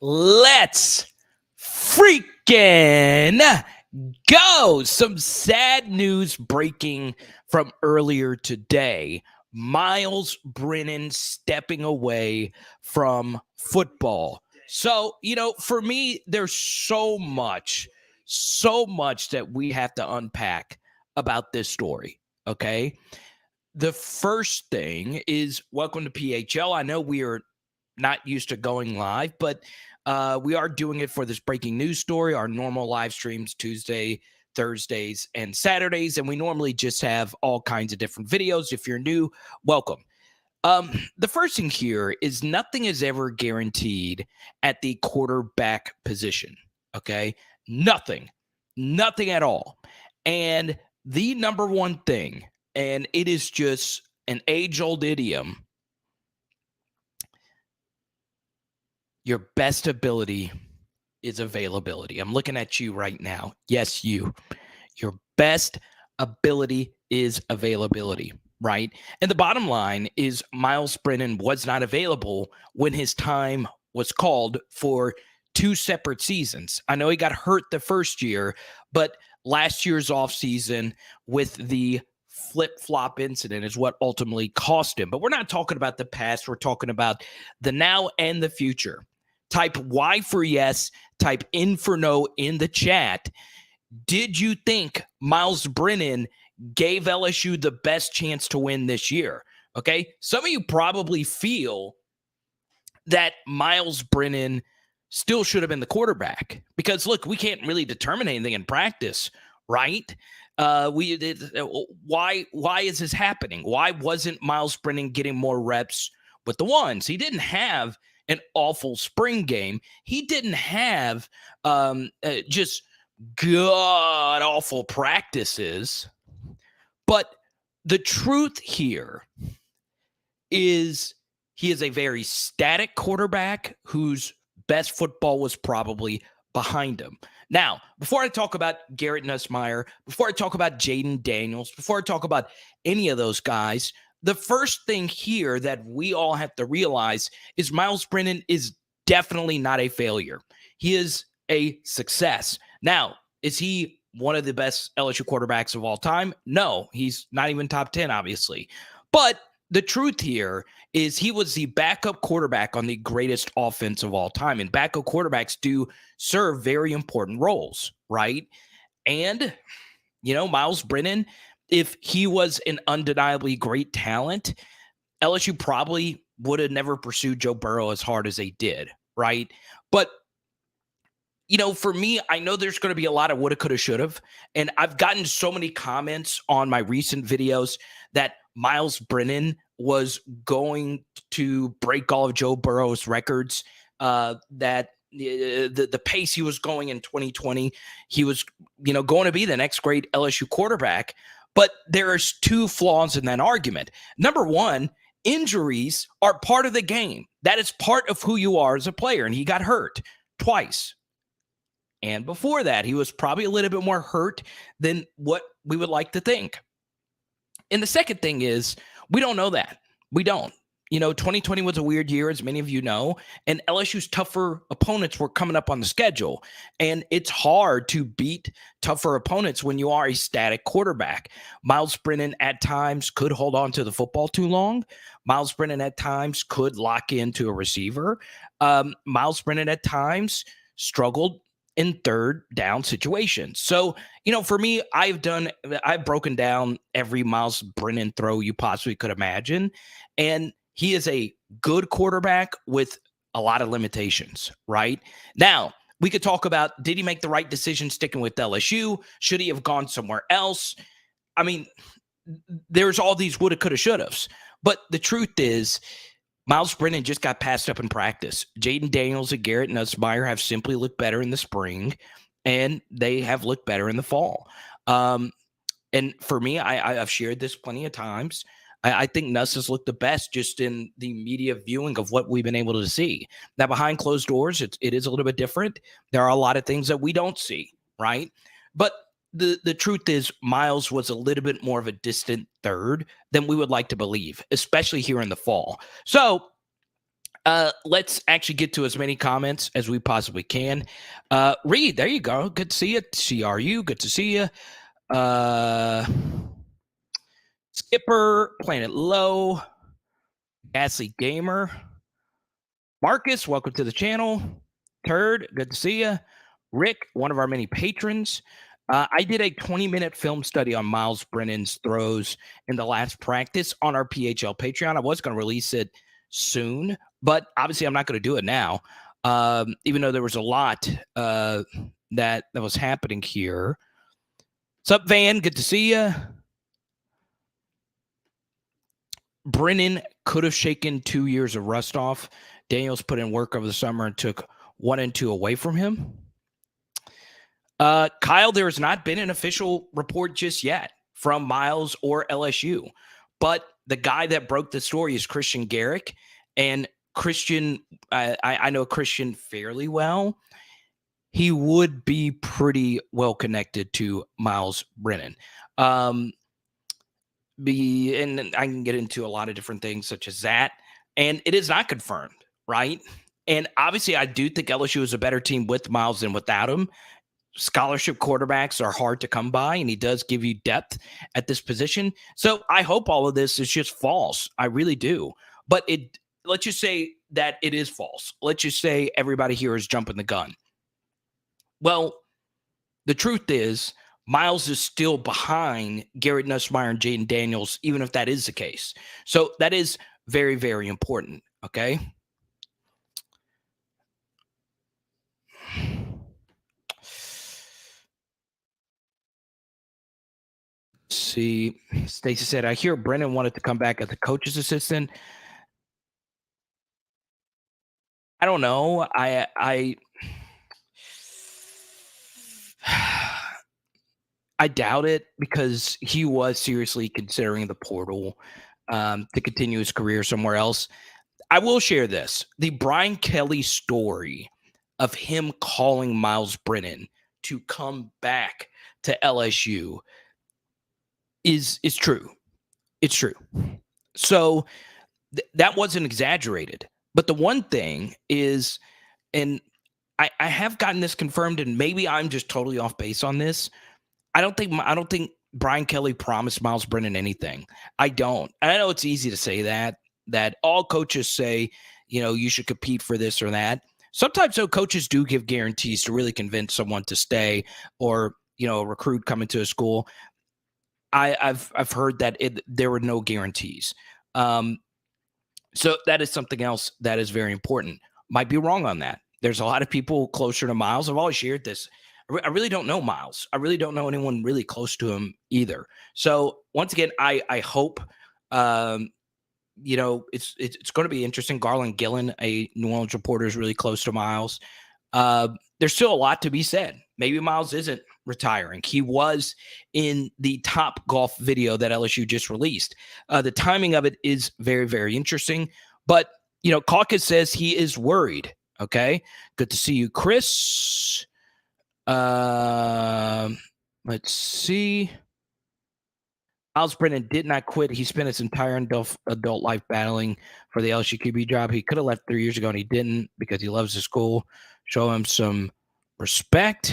Let's freaking go. Some sad news breaking from earlier today. Myles Brennan stepping away from football. So, for me, there's so much that we have to unpack about this story, okay? The first thing is welcome to PHL. I know we are not used to going live, but we are doing it for this breaking news story. Our normal live streams Tuesday, Thursdays, and Saturdays, and we normally just have all kinds of different videos. If you're new, welcome. The first thing here is nothing is ever guaranteed at the quarterback position, okay? Nothing at all. And the number one thing, and it is just an age-old idiom, your best ability is availability. I'm looking at you right now. Yes, you. Your best ability is availability, right? And the bottom line is Myles Brennan was not available when his time was called for 2 separate seasons. I know he got hurt the first year, but last year's offseason with the flip-flop incident is what ultimately cost him. But we're not talking about the past. We're talking about the now and the future. Type Y for yes, type in for no in the chat. Did you think Myles Brennan gave LSU the best chance to win this year? Okay, some of you probably feel that Myles Brennan still should have been the quarterback because, look, we can't really determine anything in practice, right? Why is this happening? Why wasn't Myles Brennan getting more reps with the ones? He didn't have an awful spring game. He didn't have just god-awful practices. But the truth here is he is a very static quarterback whose best football was probably behind him. Now, before I talk about Garrett NUSSMEIER, before I talk about Jaden Daniels, before I talk about any of those guys, the first thing here that we all have to realize is Myles Brennan is definitely not a failure. He is a success. Now, is he one of the best LSU quarterbacks of all time? No, he's not even top 10, obviously. But the truth here is he was the backup quarterback on the greatest offense of all time. And backup quarterbacks do serve very important roles, right? And, Myles Brennan, if he was an undeniably great talent, LSU probably would have never pursued Joe Burrow as hard as they did, right? But, for me, I know there's going to be a lot of woulda, coulda, shoulda. And I've gotten so many comments on my recent videos that Myles Brennan was going to break all of Joe Burrow's records, that the pace he was going in 2020, he was, going to be the next great LSU quarterback. But there's 2 flaws in that argument. Number one, injuries are part of the game. That is part of who you are as a player. And he got hurt twice. And before that, he was probably a little bit more hurt than what we would like to think. And the second thing is, we don't know that. We don't. 2020 was a weird year, as many of you know, and LSU's tougher opponents were coming up on the schedule. And it's hard to beat tougher opponents when you are a static quarterback. Myles Brennan at times could hold on to the football too long. Myles Brennan at times could lock into a receiver. Myles Brennan at times struggled in third down situations. So, for me, I've broken down every Myles Brennan throw you possibly could imagine. And he is a good quarterback with a lot of limitations, right? Now, we could talk about, did he make the right decision sticking with LSU? Should he have gone somewhere else? I mean, there's all these woulda, coulda, shouldas. But the truth is, Myles Brennan just got passed up in practice. Jaden Daniels and Garrett NUSSMEIER have simply looked better in the spring, and they have looked better in the fall. And for me, I've shared this plenty of times. I think Nuss has looked the best just in the media viewing of what we've been able to see. Now, behind closed doors, it is a little bit different. There are a lot of things that we don't see, right? But the truth is, Myles was a little bit more of a distant third than we would like to believe, especially here in the fall. So Let's actually get to as many comments as we possibly can. Reed, there you go. Good to see you. CRU, good to see you. Skipper, Planet Low, Ghastly Gamer, Marcus, welcome to the channel. Turd, good to see you. Rick, one of our many patrons. I did a 20-minute film study on Myles Brennan's throws in the last practice on our PHL Patreon. I was going to release it soon, but obviously I'm not going to do it now, even though there was a lot that was happening here. What's up, Van? Good to see you. Brennan could have shaken 2 years of rust off. Daniels put in work over the summer and took 1 and 2 away from him. Kyle, there has not been an official report just yet from Myles or LSU, but the guy that broke the story is Christian Garrick, and Christian, I know Christian fairly well. He would be pretty well connected to Myles Brennan. And I can get into a lot of different things such as that, and it is not confirmed, right? And obviously, I do think LSU is a better team with Myles than without him. Scholarship quarterbacks are hard to come by, and he does give you depth at this position. So I hope all of this is just false. I really do. But let's just say that it is false. Let's just say everybody here is jumping the gun. Well, the truth is Myles is still behind Garrett Nussmeier and Jaden Daniels, even if that is the case. So that is very, very important, okay? See, Stacy said, I hear Brennan wanted to come back as a coach's assistant. I don't know. I doubt it, because he was seriously considering the portal to continue his career somewhere else. I will share this. The Brian Kelly story of him calling Myles Brennan to come back to LSU is true. It's true. So that wasn't exaggerated. But the one thing is, and I have gotten this confirmed, and maybe I'm just totally off base on this. I don't think Brian Kelly promised Myles Brennan anything. I don't. And I know it's easy to say that all coaches say, you should compete for this or that. Sometimes though, coaches do give guarantees to really convince someone to stay, or a recruit coming to a school. I've heard that there were no guarantees. So that is something else that is very important. Might be wrong on that. There's a lot of people closer to Myles. I've always shared this. I really don't know Myles. I really don't know anyone really close to him either. So once again, I hope, it's going to be interesting. Garland Gillen, a New Orleans reporter, is really close to Myles. There's still a lot to be said. Maybe Myles isn't retiring. He was in the Top Golf video that LSU just released. The timing of it is very, very interesting. But, Caucus says he is worried. Okay. Good to see you, Chris. Let's see. Myles Brennan did not quit. He spent his entire adult life battling for the LSU QB job. He could have left 3 years ago, and he didn't, because he loves his school. Show him some respect.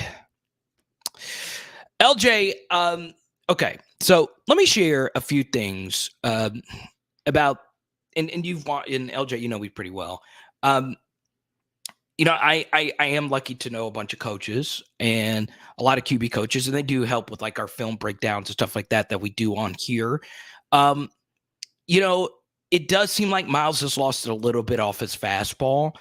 LJ, okay, so let me share a few things about, and LJ, you know me pretty well. I am lucky to know a bunch of coaches and a lot of QB coaches, and they do help with like our film breakdowns and stuff like that we do on here. It does seem like Myles has lost a little bit off his fastball.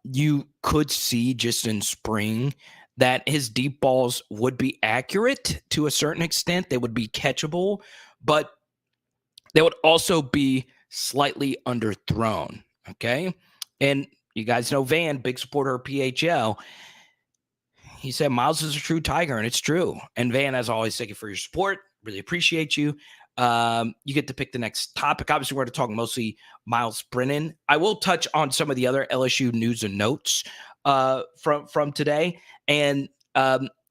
You could see just in spring that his deep balls would be accurate to a certain extent. They would be catchable, but they would also be slightly underthrown. Okay. And you guys know Van, big supporter of PHL. He said Myles is a true Tiger, and it's true. And Van, as always, thank you for your support. Really appreciate you. You get to pick the next topic. Obviously, we're going to talk mostly Myles Brennan. I will touch on some of the other LSU news and notes from today. And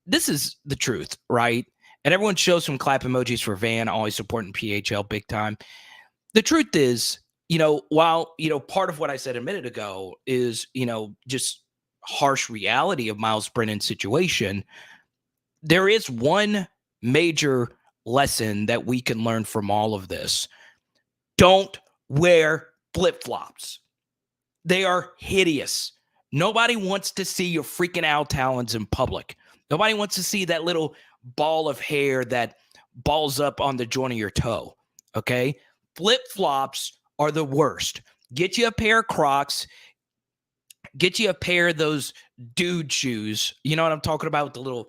this is the truth, right? And everyone shows some clap emojis for Van, always supporting PHL big time. The truth is, while, part of what I said a minute ago is, just harsh reality of Miles Brennan's situation, there is one major lesson that we can learn from all of this. Don't wear flip flops. They are hideous. Nobody wants to see your freaking owl talons in public. Nobody wants to see that little ball of hair that balls up on the joint of your toe. Okay. Flip flops are the worst. Get you a pair of Crocs. Get you a pair of those dude shoes. You know what I'm talking about with the little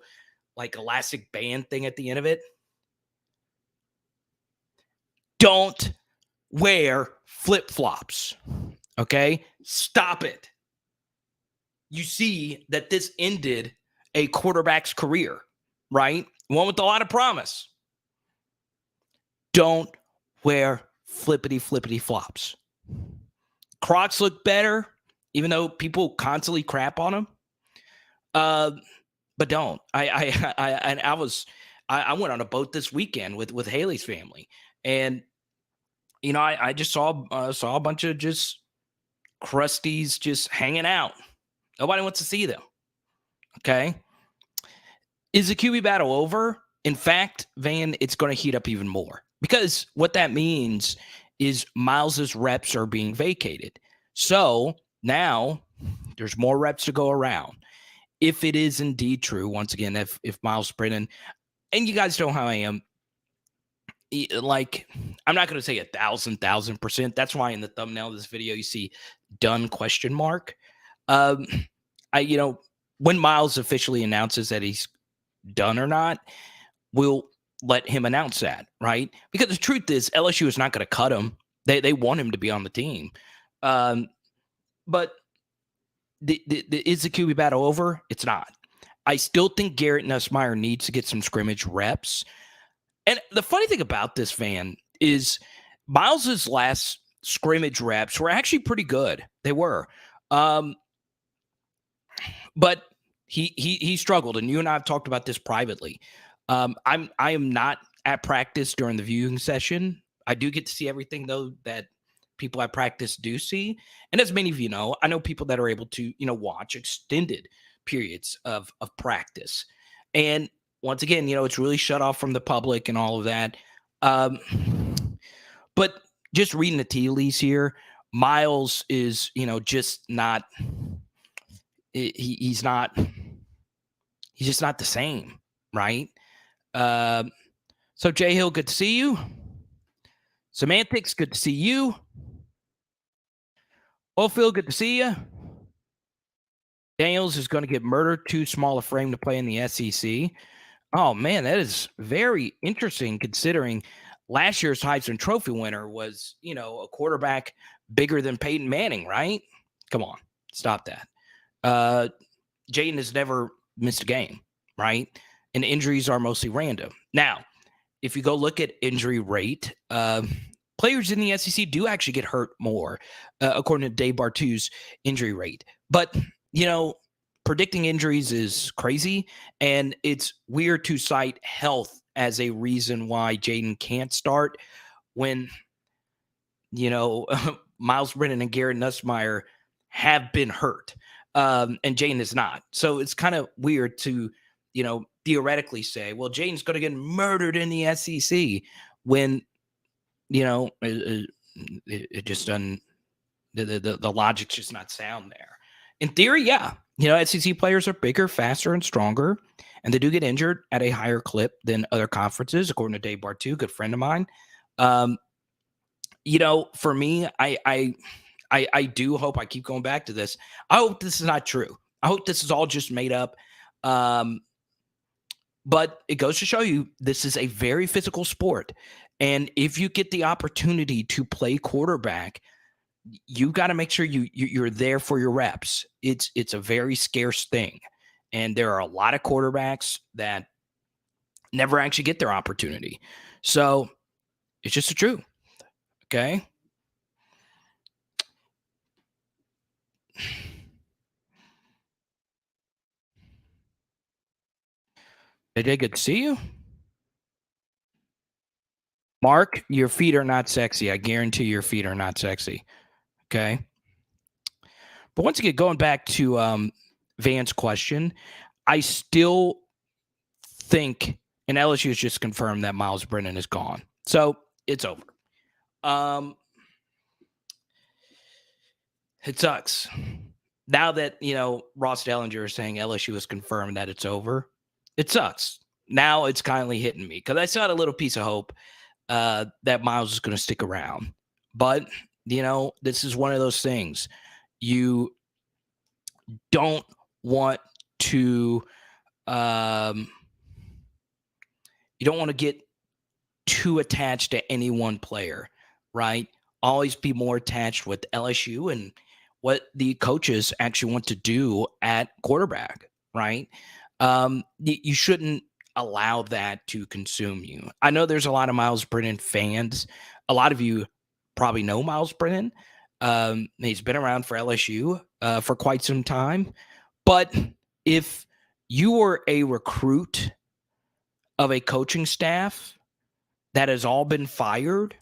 like elastic band thing at the end of it? Don't wear flip flops. Okay. Stop it. You see that this ended a quarterback's career, right? One with a lot of promise. Don't wear flippity flops. Crocs look better, even though people constantly crap on them. But don't. I went on a boat this weekend with Haley's family, and I just saw a bunch of just crusties just hanging out. Nobody wants to see them. Okay. Is the QB battle over? In fact, Van, it's going to heat up even more because what that means is Miles's reps are being vacated. So now there's more reps to go around. If it is indeed true, once again, if Miles Brennan, and you guys know how I am, like, I'm not going to say 1,000%. That's why in the thumbnail of this video you see done ? When Miles officially announces that he's done or not, we'll let him announce that, right? Because the truth is LSU is not going to cut him. They want him to be on the team. But is the QB battle over? It's not. I still think Garrett Nussmeier needs to get some scrimmage reps. And the funny thing about this, Van, is Miles's last scrimmage reps were actually pretty good. They were. But he struggled, and you and I have talked about this privately. I am not at practice during the viewing session. I do get to see everything though that people at practice do see, and as many of you know, I know people that are able to watch extended periods of practice. And once again, it's really shut off from the public and all of that. But just reading the tea leaves here, Miles is just not. He's not. He's just not the same, right? So Jay Hill, good to see you. Semantics, good to see you. Ophil, good to see you. Daniels is going to get murdered, too small a frame to play in the SEC. Oh, man, that is very interesting considering last year's Heisman Trophy winner was, a quarterback bigger than Peyton Manning, right? Come on, stop that. Jaden has never missed a game, right? And injuries are mostly random. Now, if you go look at injury rate, players in the SEC do actually get hurt more, according to Dave Bartu's injury rate. But, predicting injuries is crazy, and it's weird to cite health as a reason why Jaden can't start when, Miles Brennan and Garrett Nussmeier have been hurt, and Jaden is not. So it's kind of weird to, theoretically say, well, Jaden's going to get murdered in the SEC when, it just doesn't, the logic's just not sound there. In theory, yeah, SEC players are bigger, faster, and stronger, and they do get injured at a higher clip than other conferences, according to Dave Bartu, good friend of mine. For me, I do hope, I keep going back to this. I hope this is not true. I hope this is all just made up. But it goes to show you this is a very physical sport. And if you get the opportunity to play quarterback, you got to make sure you're there for your reps. It's a very scarce thing. And there are a lot of quarterbacks that never actually get their opportunity. So it's just the truth. Okay. JJ, good to see you. Mark, your feet are not sexy. I guarantee your feet are not sexy. Okay. But once again, going back to Van's question, I still think, and LSU has just confirmed that Myles Brennan is gone. So it's over. It sucks. Now that, Ross Dellinger is saying LSU has confirmed that it's over, it sucks. Now it's kindly hitting me because I still had a little piece of hope that Myles is going to stick around. But, this is one of those things. You don't want to get too attached to any one player, right? Always be more attached with LSU and what the coaches actually want to do at quarterback, right? You shouldn't allow that to consume you. I know there's a lot of Myles Brennan fans. A lot of you probably know Myles Brennan. He's been around for LSU for quite some time. But if you were a recruit of a coaching staff that has all been fired,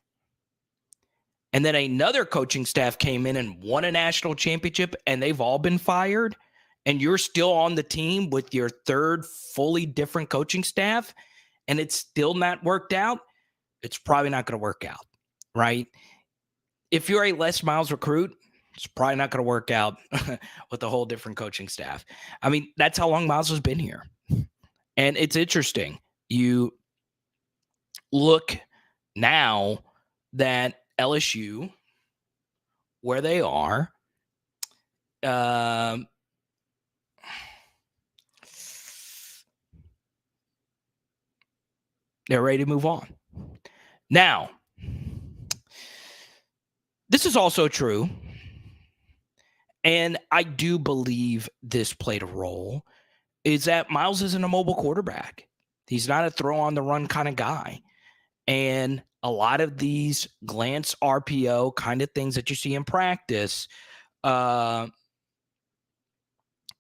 and then another coaching staff came in and won a national championship and they've all been fired, and you're still on the team with your third fully different coaching staff and it's still not worked out, it's probably not going to work out, right? If you're a Les Miles recruit, it's probably not going to work out with a whole different coaching staff. I mean, that's how long Miles has been here. And it's interesting. You look now that LSU, where they are, they're ready to move on. Now, this is also true, and I do believe this played a role, is that Myles isn't a mobile quarterback. He's not a throw on the run kind of guy. And a lot of these glance RPO kind of things that you see in practice,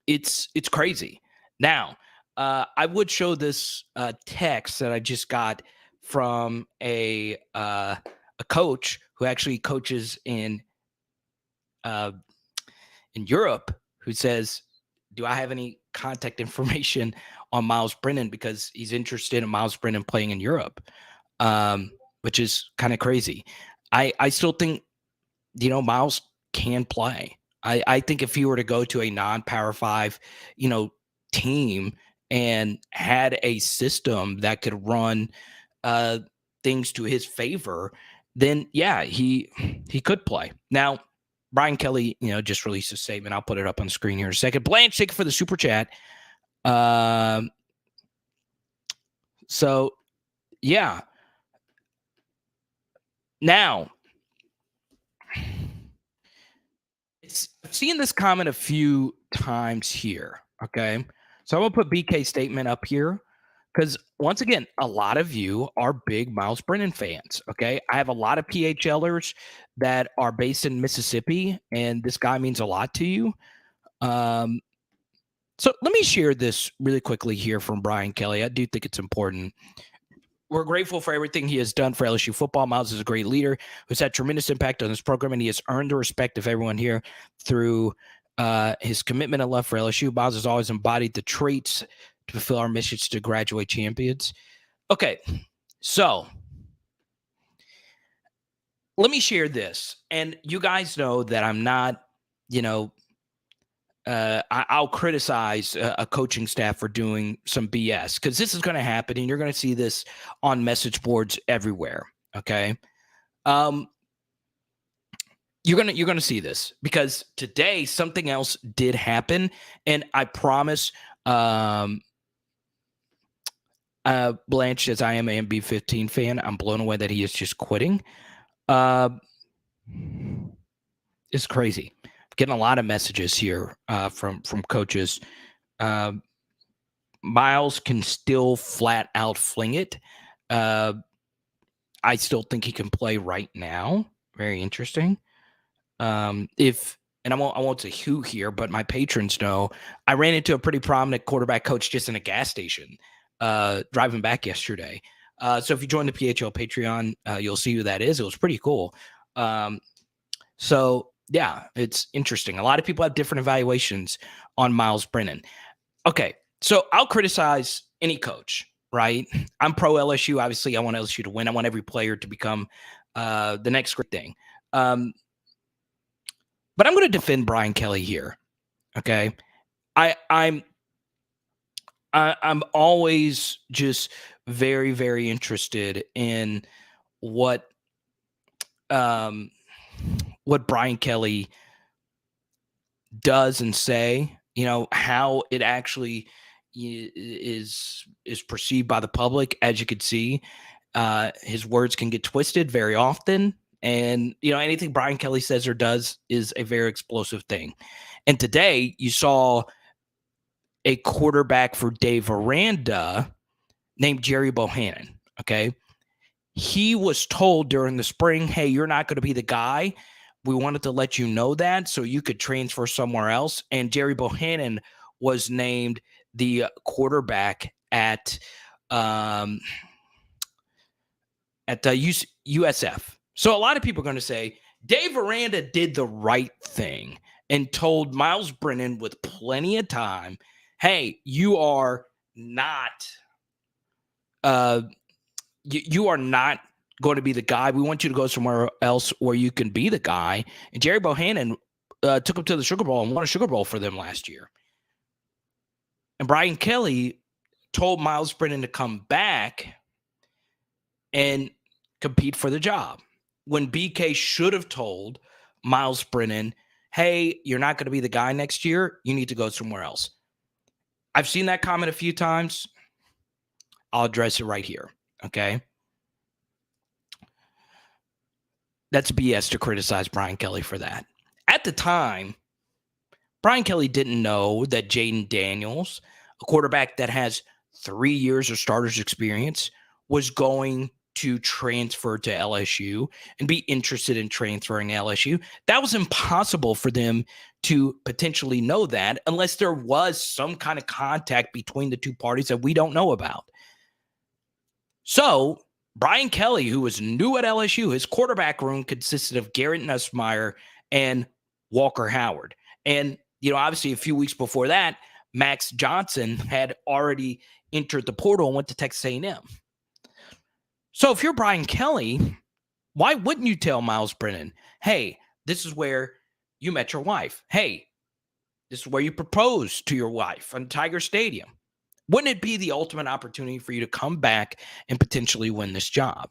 it's crazy. Now, I would show this text that I just got from a coach who actually coaches in Europe, who says, do I have any contact information on Myles Brennan, because he's interested in Myles Brennan playing in Europe, which is kind of crazy. I still think, Myles can play. I think if he were to go to a non-Power 5, team and had a system that could run things to his favor, then yeah, he could play. Now, Brian Kelly, just released a statement. I'll put it up on the screen here in a second. Blanche, thank you for the super chat. So, yeah. Now, I've seen this comment a few times here, okay? So I'm going to put BK's statement up here because, once again, a lot of you are big Myles Brennan fans, okay? I have a lot of PHLers that are based in Mississippi, and this guy means a lot to you. So let me share this really quickly here from Brian Kelly. I do think it's important. We're grateful for everything he has done for LSU football. Myles is a great leader who's had tremendous impact on this program, and he has earned the respect of everyone here through his commitment and love for LSU. Myles has always embodied the traits to fulfill our missions to graduate champions. Okay, so let me share this. And you guys know that I'm not, I'll criticize a coaching staff for doing some BS, because this is going to happen, and you're going to see this on message boards everywhere. Okay. You're going to see this because today something else did happen. And I promise, Blanche, as I am an MB15 fan, I'm blown away that he is just quitting. It's crazy. Getting a lot of messages here from coaches. Myles can still flat out fling it. I still think he can play right now. Very interesting. And I won't say who here, but my patrons know I ran into a pretty prominent quarterback coach just in a gas station driving back yesterday. So if you join the PHL Patreon, you'll see who that is. It was pretty cool. So yeah, it's interesting. A lot of people have different evaluations on Myles Brennan. Okay, so I'll criticize any coach, right? I'm pro LSU. Obviously, I want LSU to win. I want every player to become the next great thing. But I'm going to defend Brian Kelly here. Okay, I'm always just very, very interested in what Brian Kelly does and say, how it actually is perceived by the public. As you could see, his words can get twisted very often. And, anything Brian Kelly says or does is a very explosive thing. And today you saw a quarterback for Dave Aranda named Jerry Bohannon. Okay. He was told during the spring, hey, you're not going to be the guy. We wanted to let you know that so you could transfer somewhere else. And Jerry Bohannon was named the quarterback at the USF. So a lot of people are going to say Dave Aranda did the right thing and told Myles Brennan with plenty of time, hey, you are not you are not going to be the guy. We want you to go somewhere else where you can be the guy. And Jerry Bohannon took him to the Sugar Bowl and won a Sugar Bowl for them last year. And Brian Kelly told Myles Brennan to come back and compete for the job, when BK should have told Myles Brennan, hey, you're not going to be the guy next year. You need to go somewhere else. I've seen that comment a few times. I'll address it right here. Okay. That's BS to criticize Brian Kelly for that. At the time, Brian Kelly didn't know that Jaden Daniels, a quarterback that has 3 years of starters experience, was going to transfer to LSU and be interested in transferring to LSU. That was impossible for them to potentially know that unless there was some kind of contact between the two parties that we don't know about. So Brian Kelly, who was new at LSU, his quarterback room consisted of Garrett Nussmeier and Walker Howard. And, obviously a few weeks before that, Max Johnson had already entered the portal and went to Texas A&M. So if you're Brian Kelly, why wouldn't you tell Myles Brennan, hey, this is where you met your wife. Hey, this is where you proposed to your wife on Tiger Stadium. Wouldn't it be the ultimate opportunity for you to come back and potentially win this job?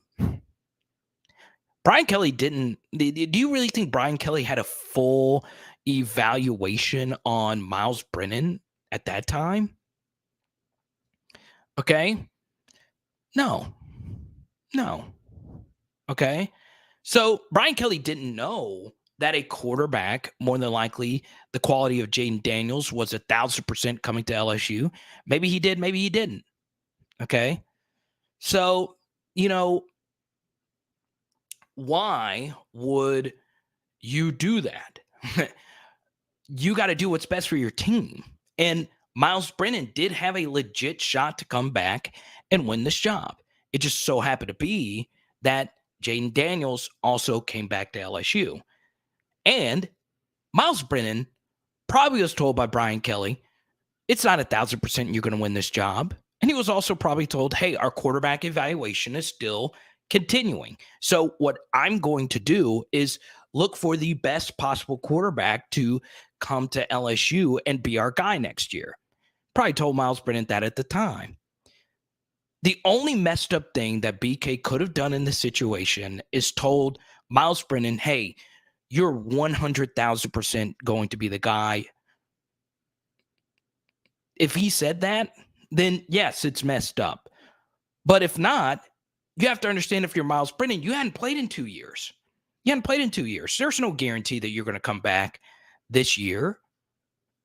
Brian Kelly didn't. Do you really think Brian Kelly had a full evaluation on Myles Brennan at that time? Okay. No. Okay. So Brian Kelly didn't know that a quarterback, more than likely the quality of Jaden Daniels, was 1,000% coming to LSU. Maybe he did, maybe he didn't. Okay. So, why would you do that? You got to do what's best for your team. And Myles Brennan did have a legit shot to come back and win this job. It just so happened to be that Jaden Daniels also came back to LSU. And Myles Brennan probably was told by Brian Kelly, it's not 1,000% you're going to win this job. And he was also probably told, hey, our quarterback evaluation is still continuing. So what I'm going to do is look for the best possible quarterback to come to LSU and be our guy next year. Probably told Myles Brennan that at the time. The only messed up thing that BK could have done in this situation is told Myles Brennan, hey, you're 100,000% going to be the guy. If he said that, then yes, it's messed up. But if not, you have to understand, if you're Myles Brennan, you hadn't played in 2 years. There's no guarantee that you're going to come back this year.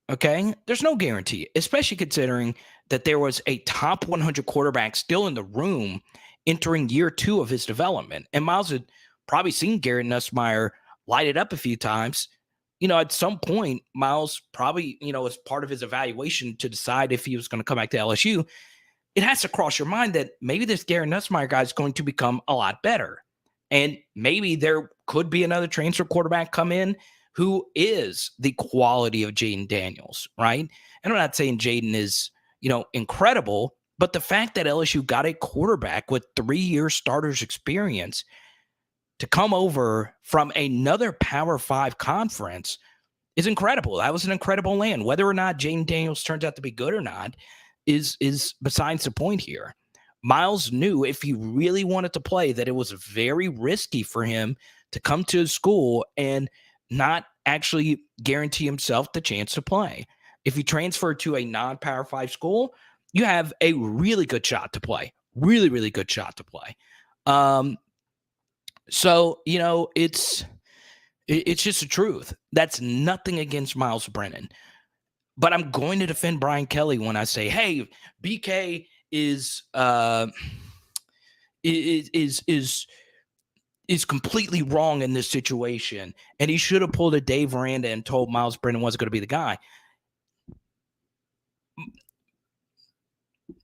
Okay? There's no guarantee, especially considering that there was a top 100 quarterback still in the room entering year 2 of his development. And Myles had probably seen Garrett Nussmeier light it up a few times. At some point, Myles probably, as part of his evaluation to decide if he was going to come back to LSU, it has to cross your mind that maybe this Garrett Nussmeier guy is going to become a lot better. And maybe there could be another transfer quarterback come in who is the quality of Jaden Daniels, right? And I'm not saying Jaden is, incredible, but the fact that LSU got a quarterback with 3-year starters experience to come over from another Power 5 conference is incredible. That was an incredible land. Whether or not Jaden Daniels turns out to be good or not is besides the point here. Myles knew if he really wanted to play that it was very risky for him to come to his school and not actually guarantee himself the chance to play. If you transfer to a non-Power 5 school, you have a really good shot to play. Really, really good shot to play. So, it's just the truth. That's nothing against Myles Brennan. But I'm going to defend Brian Kelly when I say, hey, BK is completely wrong in this situation, and he should have pulled a Dave Aranda and told Myles Brennan wasn't going to be the guy.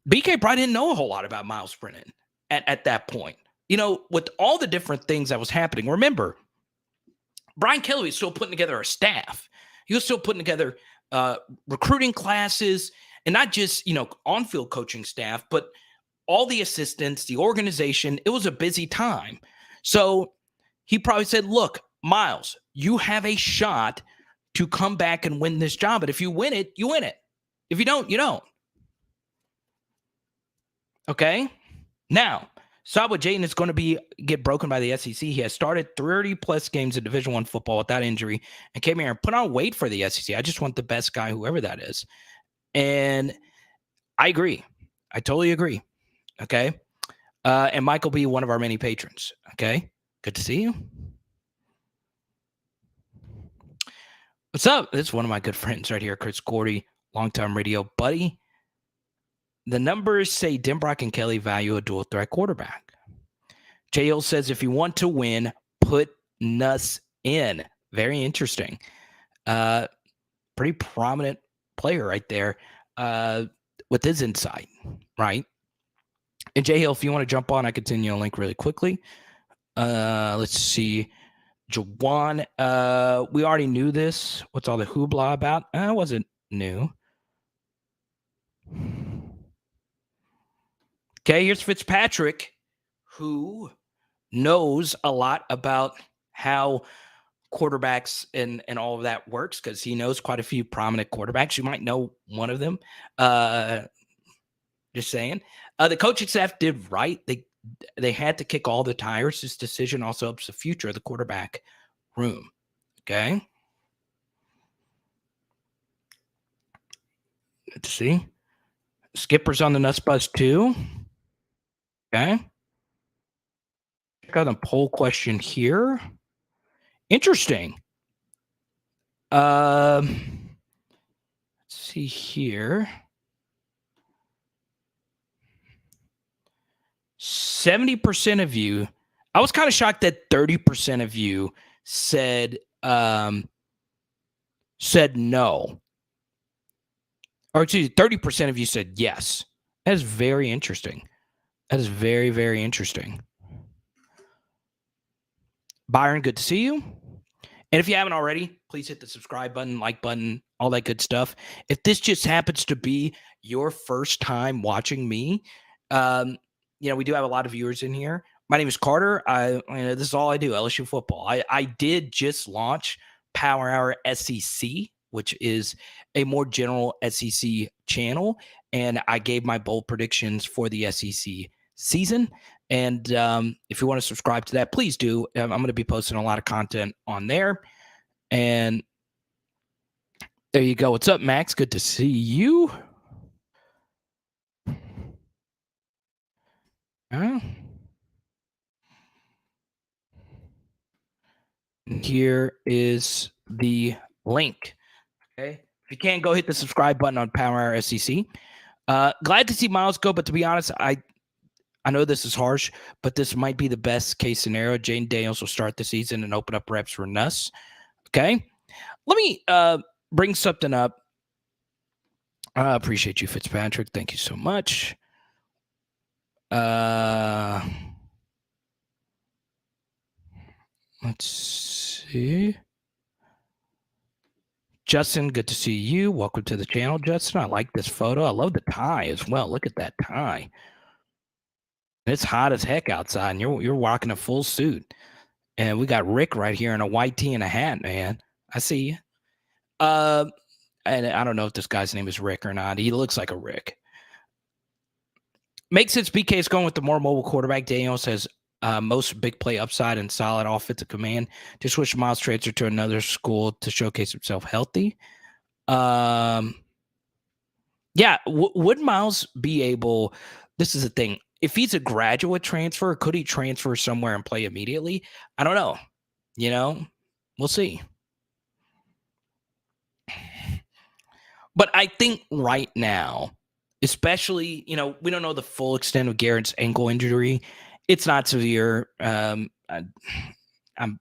BK probably didn't know a whole lot about Myles Brennan at that point. With all the different things that was happening. Remember, Brian Kelly was still putting together a staff. He was still putting together recruiting classes, and not just, on-field coaching staff, but all the assistants, the organization. It was a busy time. So he probably said, look, Myles, you have a shot to come back and win this job. But if you win it, you win it. If you don't, you don't. Okay? Now, saw what Jaden is going to get broken by the SEC. He has started 30-plus games in Division I football without injury and came here and put on weight for the SEC. I just want the best guy, whoever that is. And I agree. I totally agree. Okay? And Mike will be one of our many patrons. Okay? Good to see you. What's up? This is one of my good friends right here, Chris Gordy, longtime radio buddy. The numbers say Denbrock and Kelly value a dual threat quarterback. J. Hill says, if you want to win, put Nuss in. Very interesting. Pretty prominent player right there with his insight, right? And J. Hill, if you want to jump on, I can send you a link really quickly. Let's see. Jawan, we already knew this. What's all the hoopla about? It wasn't new. Okay, here's Fitzpatrick, who knows a lot about how quarterbacks and all of that works because he knows quite a few prominent quarterbacks. You might know one of them. Just saying. The coaching staff did right. They had to kick all the tires. This decision also helps the future of the quarterback room. Okay. Let's see. Skipper's on the Nuss Buzz too. Okay. Check out the poll question here. Interesting. Let's see here. 70% of you, I was kind of shocked that 30% of you said no. Or excuse me, 30% of you said yes. That is very interesting. That is very, very interesting. Byron, good to see you. And if you haven't already, please hit the subscribe button, like button, all that good stuff. If this just happens to be your first time watching me, we do have a lot of viewers in here. My name is Carter. This is all I do, LSU football. I did just launch Power Hour SEC, which is a more general SEC channel, and I gave my bold predictions for the SEC season. And if you want to subscribe to that, please do. I'm going to be posting a lot of content on there. And there you go. What's up, Max? Good to see you. Here is the link. Okay. If you can't, go hit the subscribe button on Power Hour SEC. Glad to see Myles go, but to be honest, I know this is harsh, but this might be the best case scenario. Jaden Daniels will start the season and open up reps for Nuss. Okay. Let me bring something up. I appreciate you, Fitzpatrick. Thank you so much. Let's see. Justin, good to see you. Welcome to the channel, Justin. I like this photo. I love the tie as well. Look at that tie. It's hot as heck outside, and you're rocking a full suit. And we got Rick right here in a white tee and a hat, man. I see you. And I don't know if this guy's name is Rick or not. He looks like a Rick. Makes sense. BK is going with the more mobile quarterback. Daniel says most big play upside and solid offensive command. To switch Miles transfer to another school to showcase himself healthy. Yeah, would Miles be able? This is the thing. If he's a graduate transfer, could he transfer somewhere and play immediately? I don't know. You know, we'll see. But I think right now, especially, we don't know the full extent of Garrett's ankle injury. It's not severe. I'm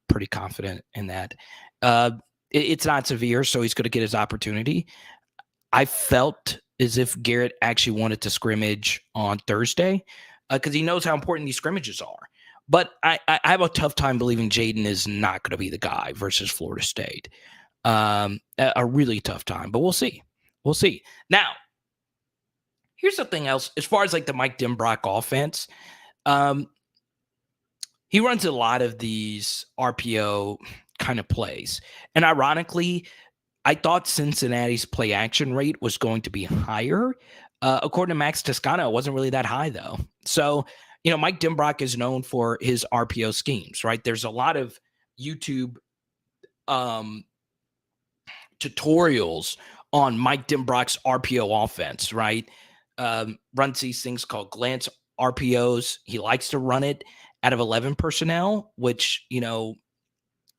pretty confident in that. It's not severe, so he's going to get his opportunity. I felt as if Garrett actually wanted to scrimmage on Thursday because he knows how important these scrimmages are. But I have a tough time believing Jaden is not going to be the guy versus Florida State. A really tough time, but we'll see. We'll see. Now, here's something else. As far as like the Mike Denbrock offense, he runs a lot of these RPO kind of plays. And ironically, I thought Cincinnati's play action rate was going to be higher. According to Max Toscano, it wasn't really that high, though. So, Mike Denbrock is known for his RPO schemes, right? There's a lot of YouTube tutorials on Mike Denbrock's RPO offense, right? Runs these things called glance RPOs. He likes to run it out of 11 personnel, which,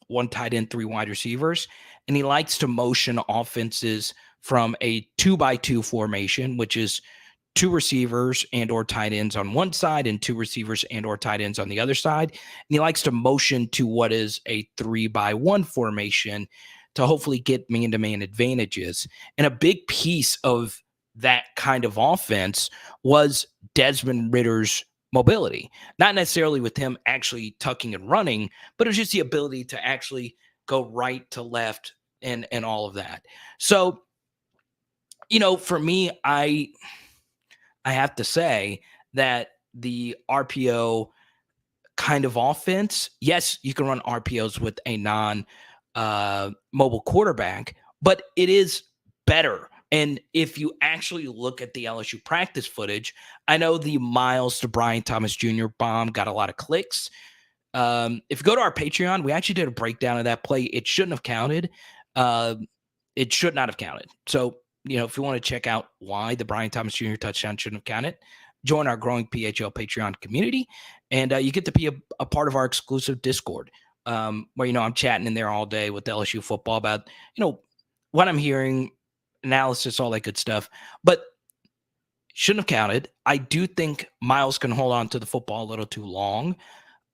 one tight end, 3 wide receivers. And he likes to motion offenses from a 2x2 formation, which is 2 receivers and or tight ends on one side and 2 receivers and or tight ends on the other side. And he likes to motion to what is a 3x1 formation to hopefully get man-to-man advantages. And a big piece of that kind of offense was Desmond Ridder's mobility, not necessarily with him actually tucking and running, but it was just the ability to actually go right to left and all of that. So, for me, I have to say that the RPO kind of offense, yes, you can run RPOs with a non-mobile quarterback, but it is better. And if you actually look at the LSU practice footage, I know the Miles to Brian Thomas Jr. bomb got a lot of clicks. If you go to our Patreon, we actually did a breakdown of that play. It shouldn't have counted. It should not have counted. So, if you want to check out why the Brian Thomas Jr. touchdown shouldn't have counted, join our growing PHL Patreon community, and you get to be a part of our exclusive Discord, where, I'm chatting in there all day with LSU football about, what I'm hearing, analysis, all that good stuff. But shouldn't have counted. I do think Miles can hold on to the football a little too long.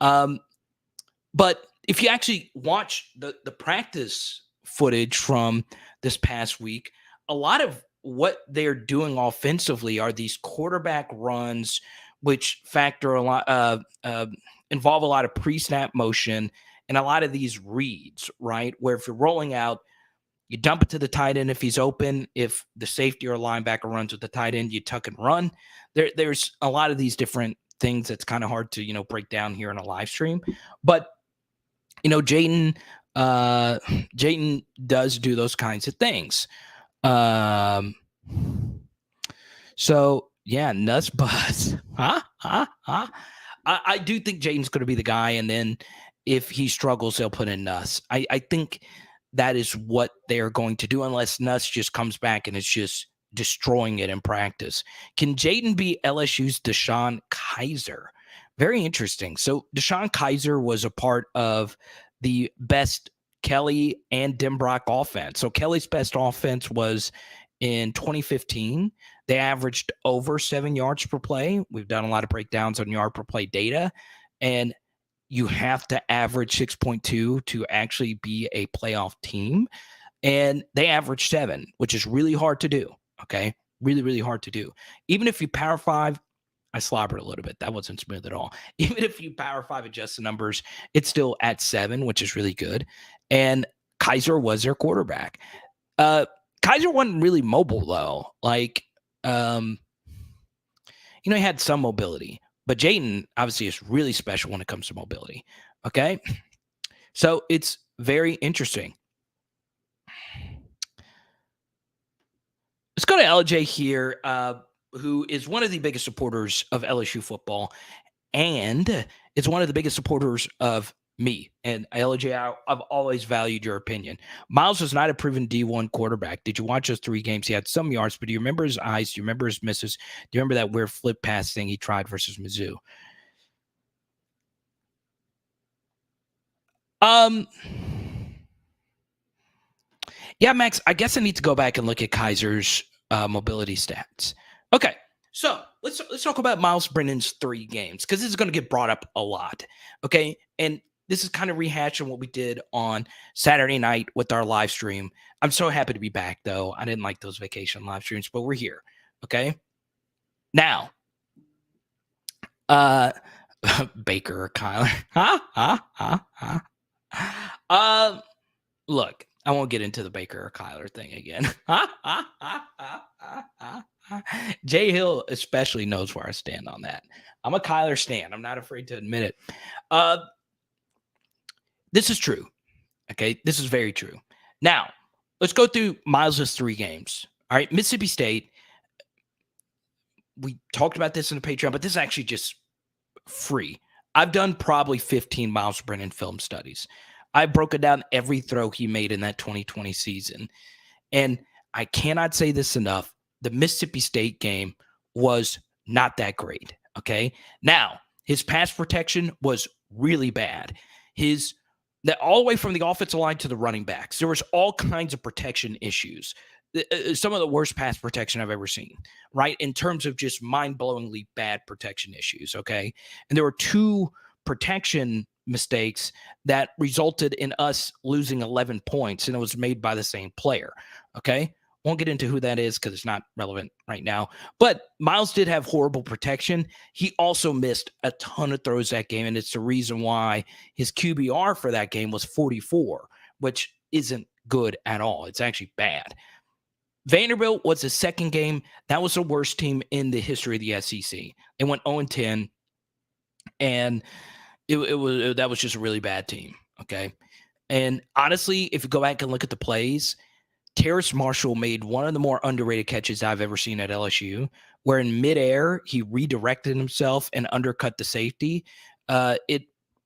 But if you actually watch the practice footage from this past week, a lot of what they're doing offensively are these quarterback runs, which factor a lot, involve a lot of pre-snap motion and a lot of these reads, right? Where if you're rolling out, you dump it to the tight end if he's open. If the safety or linebacker runs with the tight end, you tuck and run. There's a lot of these different things that's kind of hard to, break down here in a live stream. But, Jaden does do those kinds of things. So, yeah, Nuss Buzz. I do think Jaden's going to be the guy. And then if he struggles, they'll put in Nuss. I think that is what they're going to do unless Nuss just comes back and is just destroying it in practice. Can Jaden be LSU's Desean Kaiser? Very interesting. So Desean Kaiser was a part of the best Kelly and Denbrock offense. So Kelly's best offense was in 2015. They averaged over 7 yards per play. We've done a lot of breakdowns on yard per play data. And you have to average 6.2 to actually be a playoff team. And they averaged 7, which is really hard to do. Okay. Really, really hard to do. Even if you Power 5, I slobbered a little bit. That wasn't smooth at all. Even if you Power 5 adjust the numbers, it's still at 7, which is really good. And Kaiser was their quarterback. Kaiser wasn't really mobile, though. Like, he had some mobility. But Jaden, obviously, is really special when it comes to mobility. Okay? So it's very interesting. Let's go to LJ here, who is one of the biggest supporters of LSU football and is one of the biggest supporters of me. And LJ, I've always valued your opinion. Myles was not a proven D1 quarterback. Did you watch those 3 games? He had some yards, but do you remember his eyes? Do you remember his misses? Do you remember that weird flip pass thing he tried versus Mizzou? Yeah, Max, I guess I need to go back and look at Kaiser's mobility stats. Okay, so let's talk about Myles Brennan's 3 games, because this is going to get brought up a lot. Okay, and this is kind of rehashing what we did on Saturday night with our live stream. I'm so happy to be back, though. I didn't like those vacation live streams, but we're here. Okay, now, Baker or Kyler, look, I won't get into the Baker or Kyler thing again. Jay Hill especially knows where I stand on that. I'm a Kyler stan. I'm not afraid to admit it. This is true. Okay, this is very true. Now, let's go through Myles' 3 games. All right, Mississippi State. We talked about this in the Patreon, but this is actually just free. I've done probably 15 Myles Brennan film studies. I broke down every throw he made in that 2020 season. And I cannot say this enough. The Mississippi State game was not that great. Okay. Now, his pass protection was really bad. All the way from the offensive line to the running backs, there was all kinds of protection issues. Some of the worst pass protection I've ever seen, right? In terms of just mind-blowingly bad protection issues, okay? And there were 2 protection mistakes that resulted in us losing 11 points, and it was made by the same player, okay? Won't get into who that is because it's not relevant right now. But Myles did have horrible protection. He also missed a ton of throws that game, and it's the reason why his QBR for that game was 44, which isn't good at all. It's actually bad. Vanderbilt was the 2nd game. That was the worst team in the history of the SEC. It went 0-10, and that was just a really bad team, okay? And honestly, if you go back and look at the plays, Terrace Marshall made one of the more underrated catches I've ever seen at LSU, where in midair, he redirected himself and undercut the safety. It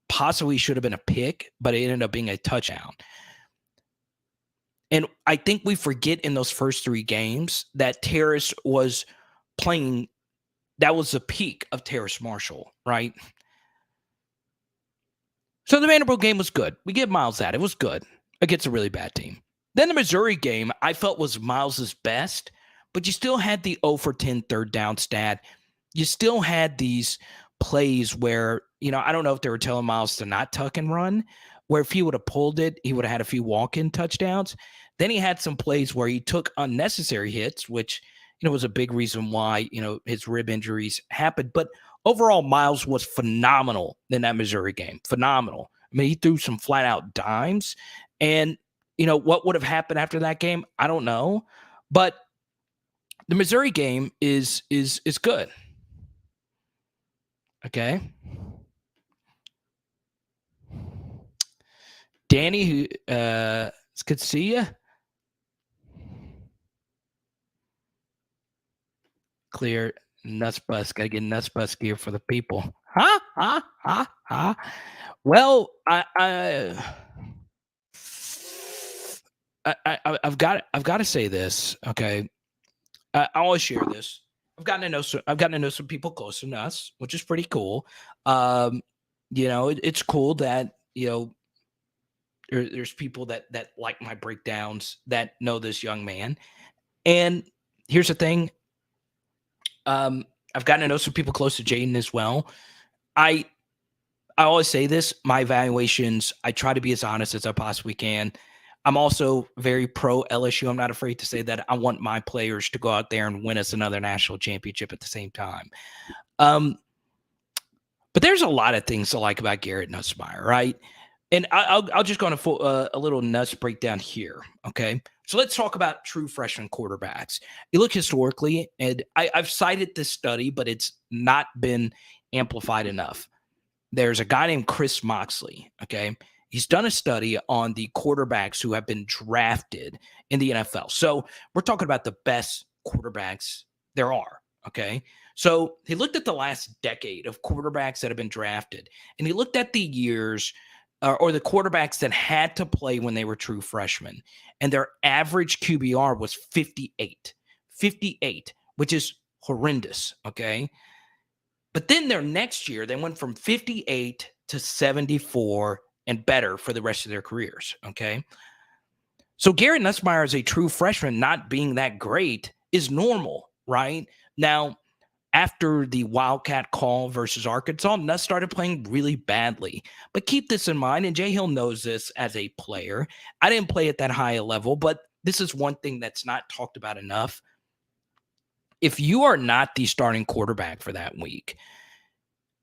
possibly should have been a pick, but it ended up being a touchdown. And I think we forget in those first 3 games that Terrace was playing. That was the peak of Terrace Marshall, right? So the Vanderbilt game was good. We give Myles that. It was good against a really bad team. Then the Missouri game, I felt was Myles' best, but you still had the 0 for 10 third down stat. You still had these plays where, I don't know if they were telling Myles to not tuck and run, where if he would have pulled it, he would have had a few walk-in touchdowns. Then he had some plays where he took unnecessary hits, which, was a big reason why, his rib injuries happened. But overall, Myles was phenomenal in that Missouri game. Phenomenal. I mean, he threw some flat-out dimes. And, what would have happened after that game? I don't know. But the Missouri game is good. Okay. Danny, it's good to see you. Clear nuts bus. Gotta get nuts bus gear for the people. Well, I've got to say this. Okay, I always share this. I've gotten to know some people close to us, which is pretty cool. It's cool that there's people that like my breakdowns that know this young man. And here's the thing. I've gotten to know some people close to Jaden as well. I always say this, my evaluations, I try to be as honest as I possibly can. I'm also very pro LSU. I'm not afraid to say that I want my players to go out there and win us another national championship at the same time. But there's a lot of things to like about Garrett Nussmeier, right? And I'll just go on a little Nuss breakdown here. Okay. So let's talk about true freshman quarterbacks. You look historically, and I've cited this study, but it's not been amplified enough. There's a guy named Chris Moxley. Okay. He's done a study on the quarterbacks who have been drafted in the NFL. So we're talking about the best quarterbacks there are. Okay. So he looked at the last decade of quarterbacks that have been drafted, and he looked at the years or the quarterbacks that had to play when they were true freshmen, and their average QBR was 58, 58, which is horrendous. Okay. But then their next year, they went from 58 to 74 and better for the rest of their careers. Okay. So Garrett Nussmeier as a true freshman not being that great is normal, right? Now, after the Wildcat call versus Arkansas, Nuss started playing really badly. But keep this in mind, and Jay Hill knows this as a player. I didn't play at that high a level, but this is one thing that's not talked about enough. If you are not the starting quarterback for that week,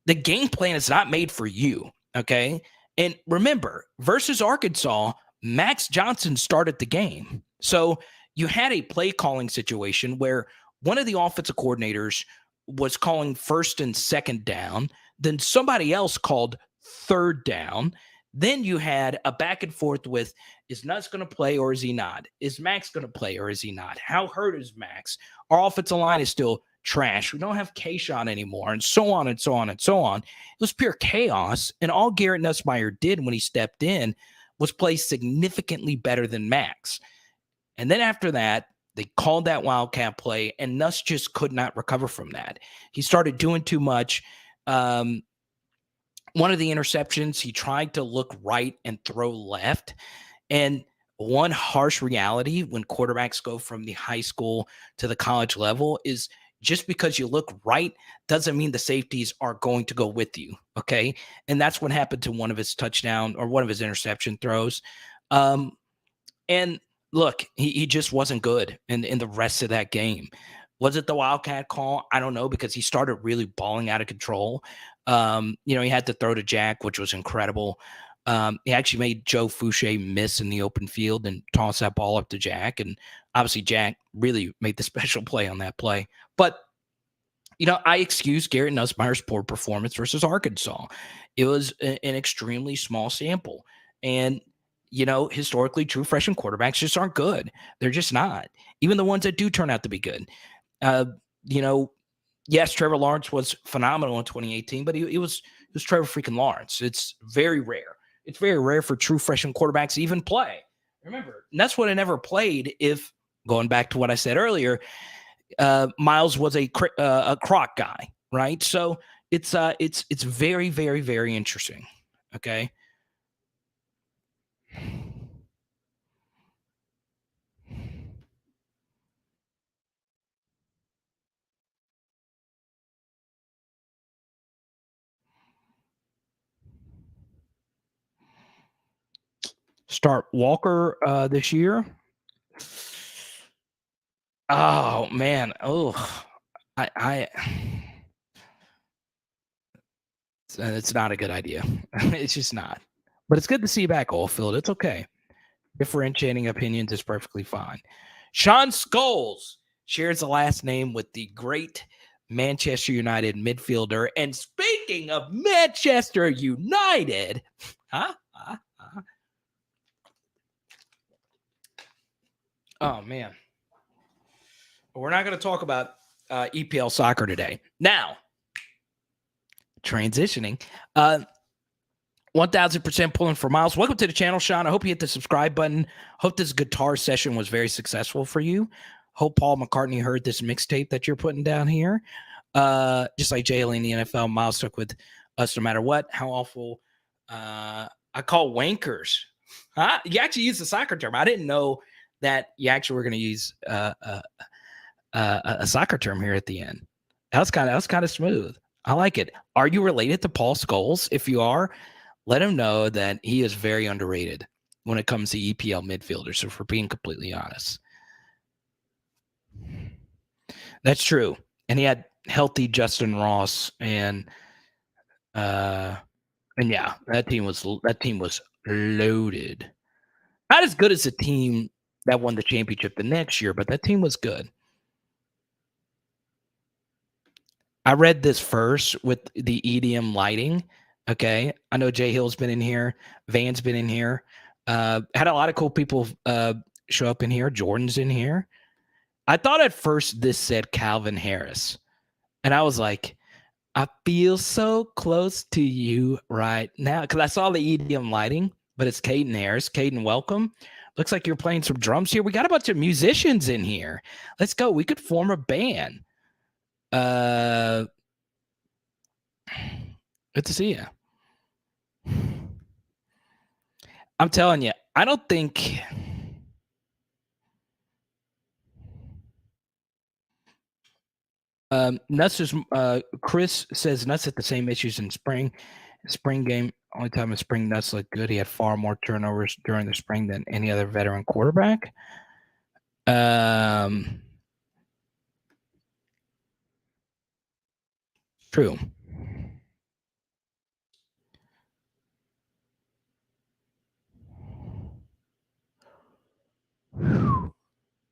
the game plan is not made for you, okay? And remember, versus Arkansas, Max Johnson started the game. So you had a play calling situation where one of the offensive coordinators was calling first and second down. Then somebody else called third down. Then you had a back and forth with, is Nuts going to play or is he not? Is Max going to play or is he not? How hurt is Max? Our offensive line is still trash. We don't have Kayshawn anymore, and so on and so on and so on. It was pure chaos. And all Garrett Nussmeier did when he stepped in was play significantly better than Max. And then after that, they called that Wildcat play, and Nuss just could not recover from that. He started doing too much. One of the interceptions, he tried to look right and throw left. And one harsh reality when quarterbacks go from the high school to the college level is just because you look right doesn't mean the safeties are going to go with you. Okay. And that's what happened to one of his touchdown or one of his interception throws. And look, he just wasn't good in the rest of that game. Was it the Wildcat call? I don't know, because he started really balling out of control. He had to throw to Jack, which was incredible. He actually made Joe Fouché miss in the open field and toss that ball up to Jack. And obviously Jack really made the special play on that play. But, I excuse Garrett Nussmeier's poor performance versus Arkansas. It was an extremely small sample. And, historically, true freshman quarterbacks just aren't good. They're just not. Even the ones that do turn out to be good. Yes, Trevor Lawrence was phenomenal in 2018, but it was Trevor freaking Lawrence. It's very rare. It's very rare for true freshman quarterbacks to even play. Remember, and that's what I never played if, going back to what I said earlier, MYLES was a croc guy, right? So it's very, very, very interesting. Okay. Start Walker this year. Oh man. Oh, I it's not a good idea. It's just not. But it's good to see you back, Oldfield. It's okay. Differentiating opinions is perfectly fine. Sean Scholes shares the last name with the great Manchester United midfielder. And speaking of Manchester United, oh man, we're not going to talk about EPL soccer today. Now, transitioning, 1000% pulling for miles. Welcome to the channel, Sean. I hope you hit the subscribe button. Hope this guitar session was very successful for you. Hope Paul McCartney heard this mixtape that you're putting down here. Just like Jalen in the NFL, Miles stuck with us no matter what. How awful. I call wankers. Huh? You actually used the soccer term. I didn't know that you actually were going to use a soccer term here at the end. That was kind of smooth. I like it. Are you related to Paul Scholes? If you are, let him know that he is very underrated when it comes to EPL midfielders. So, for being completely honest, that's true. And he had healthy Justin Ross and yeah, that team was loaded. Not as good as the team that won the championship the next year, but that team was good. I read this first with the EDM lighting. Okay. I know Jay Hill's been in here. Van's been in here. Had a lot of cool people show up in here. Jordan's in here. I thought at first this said Calvin Harris. And I was like, I feel so close to you right now. Because I saw the EDM lighting, but it's Caden Harris. Caden, welcome. Looks like you're playing some drums here. We got a bunch of musicians in here. Let's go. We could form a band. Good to see you. I'm telling you, I don't think Nuts is Chris says Nuts had the same issues in spring. Spring game, only time in spring Nuts looked good. He had far more turnovers during the spring than any other veteran quarterback. True.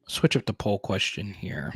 Switch up the poll question here.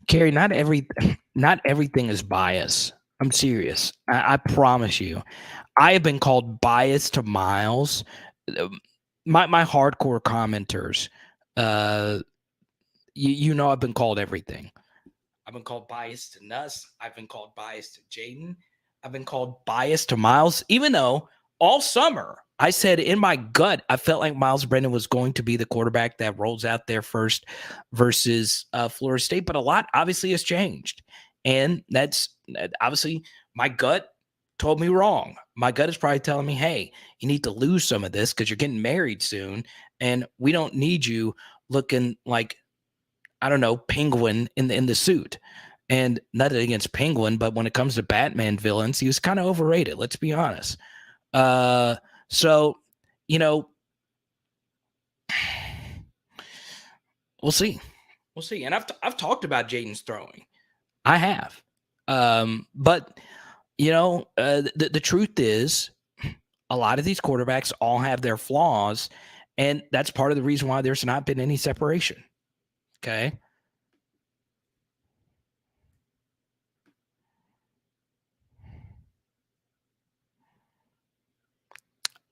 Carrie, not everything is bias. I'm serious. I promise you. I have been called biased to Miles. My hardcore commenters, you know I've been called everything. I've been called biased to Nuss. I've been called biased to Jaden. I've been called biased to Miles, even though all summer I said in my gut I felt like Miles Brennan was going to be the quarterback that rolls out there first versus Florida State. But a lot obviously has changed, and that's obviously my gut told me wrong. My gut is probably telling me, hey, you need to lose some of this because you're getting married soon, and we don't need you looking like, I don't know, Penguin in the suit. And nothing against Penguin, but when it comes to Batman villains, he was kind of overrated. Let's be honest. So, you know, we'll see. We'll see. And I've talked about Jaden's throwing. I have. But you know, the truth is, a lot of these quarterbacks all have their flaws, and that's part of the reason why there's not been any separation. Okay.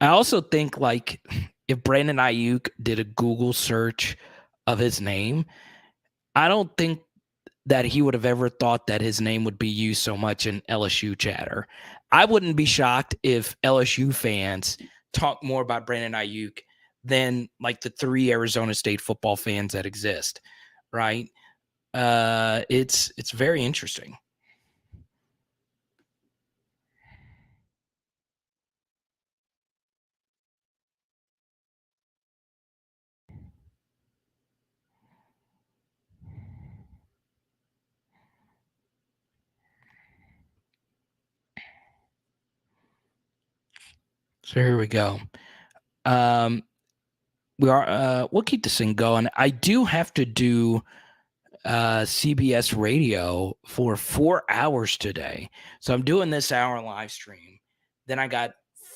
I also think, like, if Brandon Ayuk did a Google search of his name, I don't think that he would have ever thought that his name would be used so much in LSU chatter. I wouldn't be shocked if LSU fans talk more about Brandon Ayuk than like the 3 Arizona State football fans that exist, right? It's very interesting. So here we go. We'll keep this thing going. I do have to do CBS radio for 4 hours today. So I'm doing this hour live stream. Then I got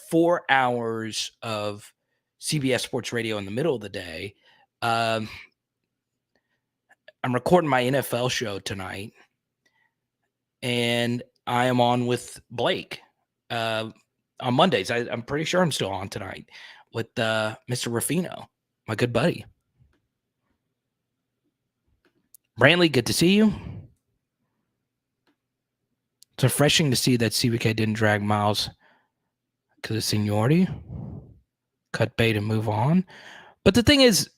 4 hours of CBS Sports Radio in the middle of the day. I'm recording my NFL show tonight, and I am on with Blake on Mondays. I'm pretty sure I'm still on tonight with Mr. Ruffino, my good buddy. Brantley, good to see you. It's refreshing to see that CBK didn't drag Miles because of seniority. Cut bait and move on. But the thing is,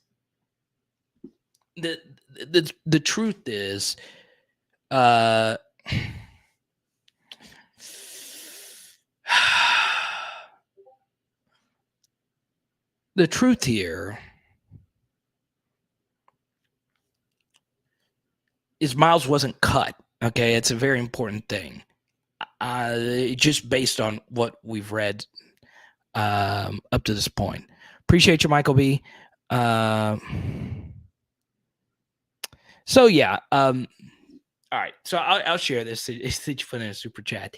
the truth is, the truth here is Myles wasn't cut. Okay, it's a very important thing. Just based on what we've read up to this point. Appreciate you, Michael B. So yeah, all right. So I'll share this. Since you put in a super chat.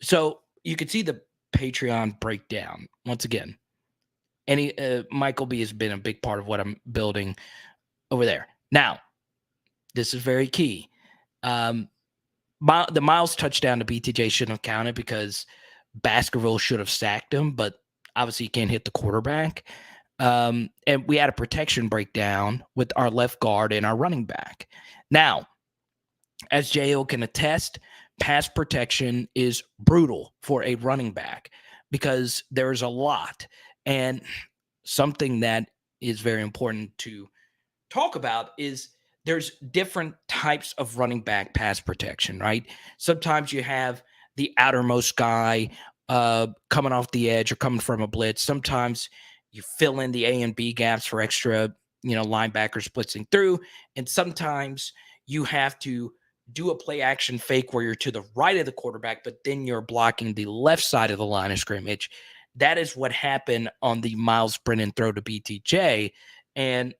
So you can see the Patreon breakdown once again. Michael B has been a big part of what I'm building over there. Now, this is very key. The Myles touchdown to BTJ shouldn't have counted because Baskerville should have sacked him, but obviously he can't hit the quarterback. And we had a protection breakdown with our left guard and our running back. Now, as J.O. can attest, pass protection is brutal for a running back because there's a lot. And something that is very important to talk about is there's different types of running back pass protection, right? Sometimes you have the outermost guy coming off the edge or coming from a blitz. Sometimes you fill in the A and B gaps for extra, linebackers blitzing through. And sometimes you have to do a play action fake where you're to the right of the quarterback, but then you're blocking the left side of the line of scrimmage. That is what happened on the Myles Brennan throw to BTJ. And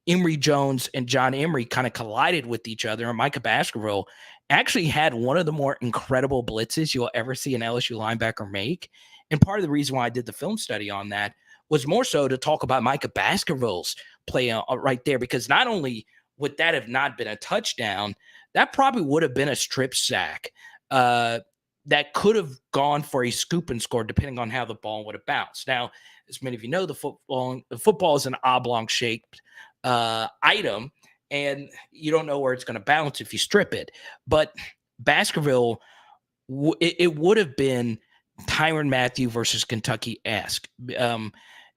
Emory Jones and John Emery kind of collided with each other, and Micah Baskerville actually had one of the more incredible blitzes you'll ever see an LSU linebacker make. And part of the reason why I did the film study on that was more so to talk about Micah Baskerville's play right there, because not only would that have not been a touchdown, that probably would have been a strip sack that could have gone for a scoop and score depending on how the ball would have bounced. Now, as many of you know, the football is an oblong shaped item, and you don't know where it's going to bounce if you strip it. But Baskerville, it would have been Tyrann Mathieu versus Kentucky-esque,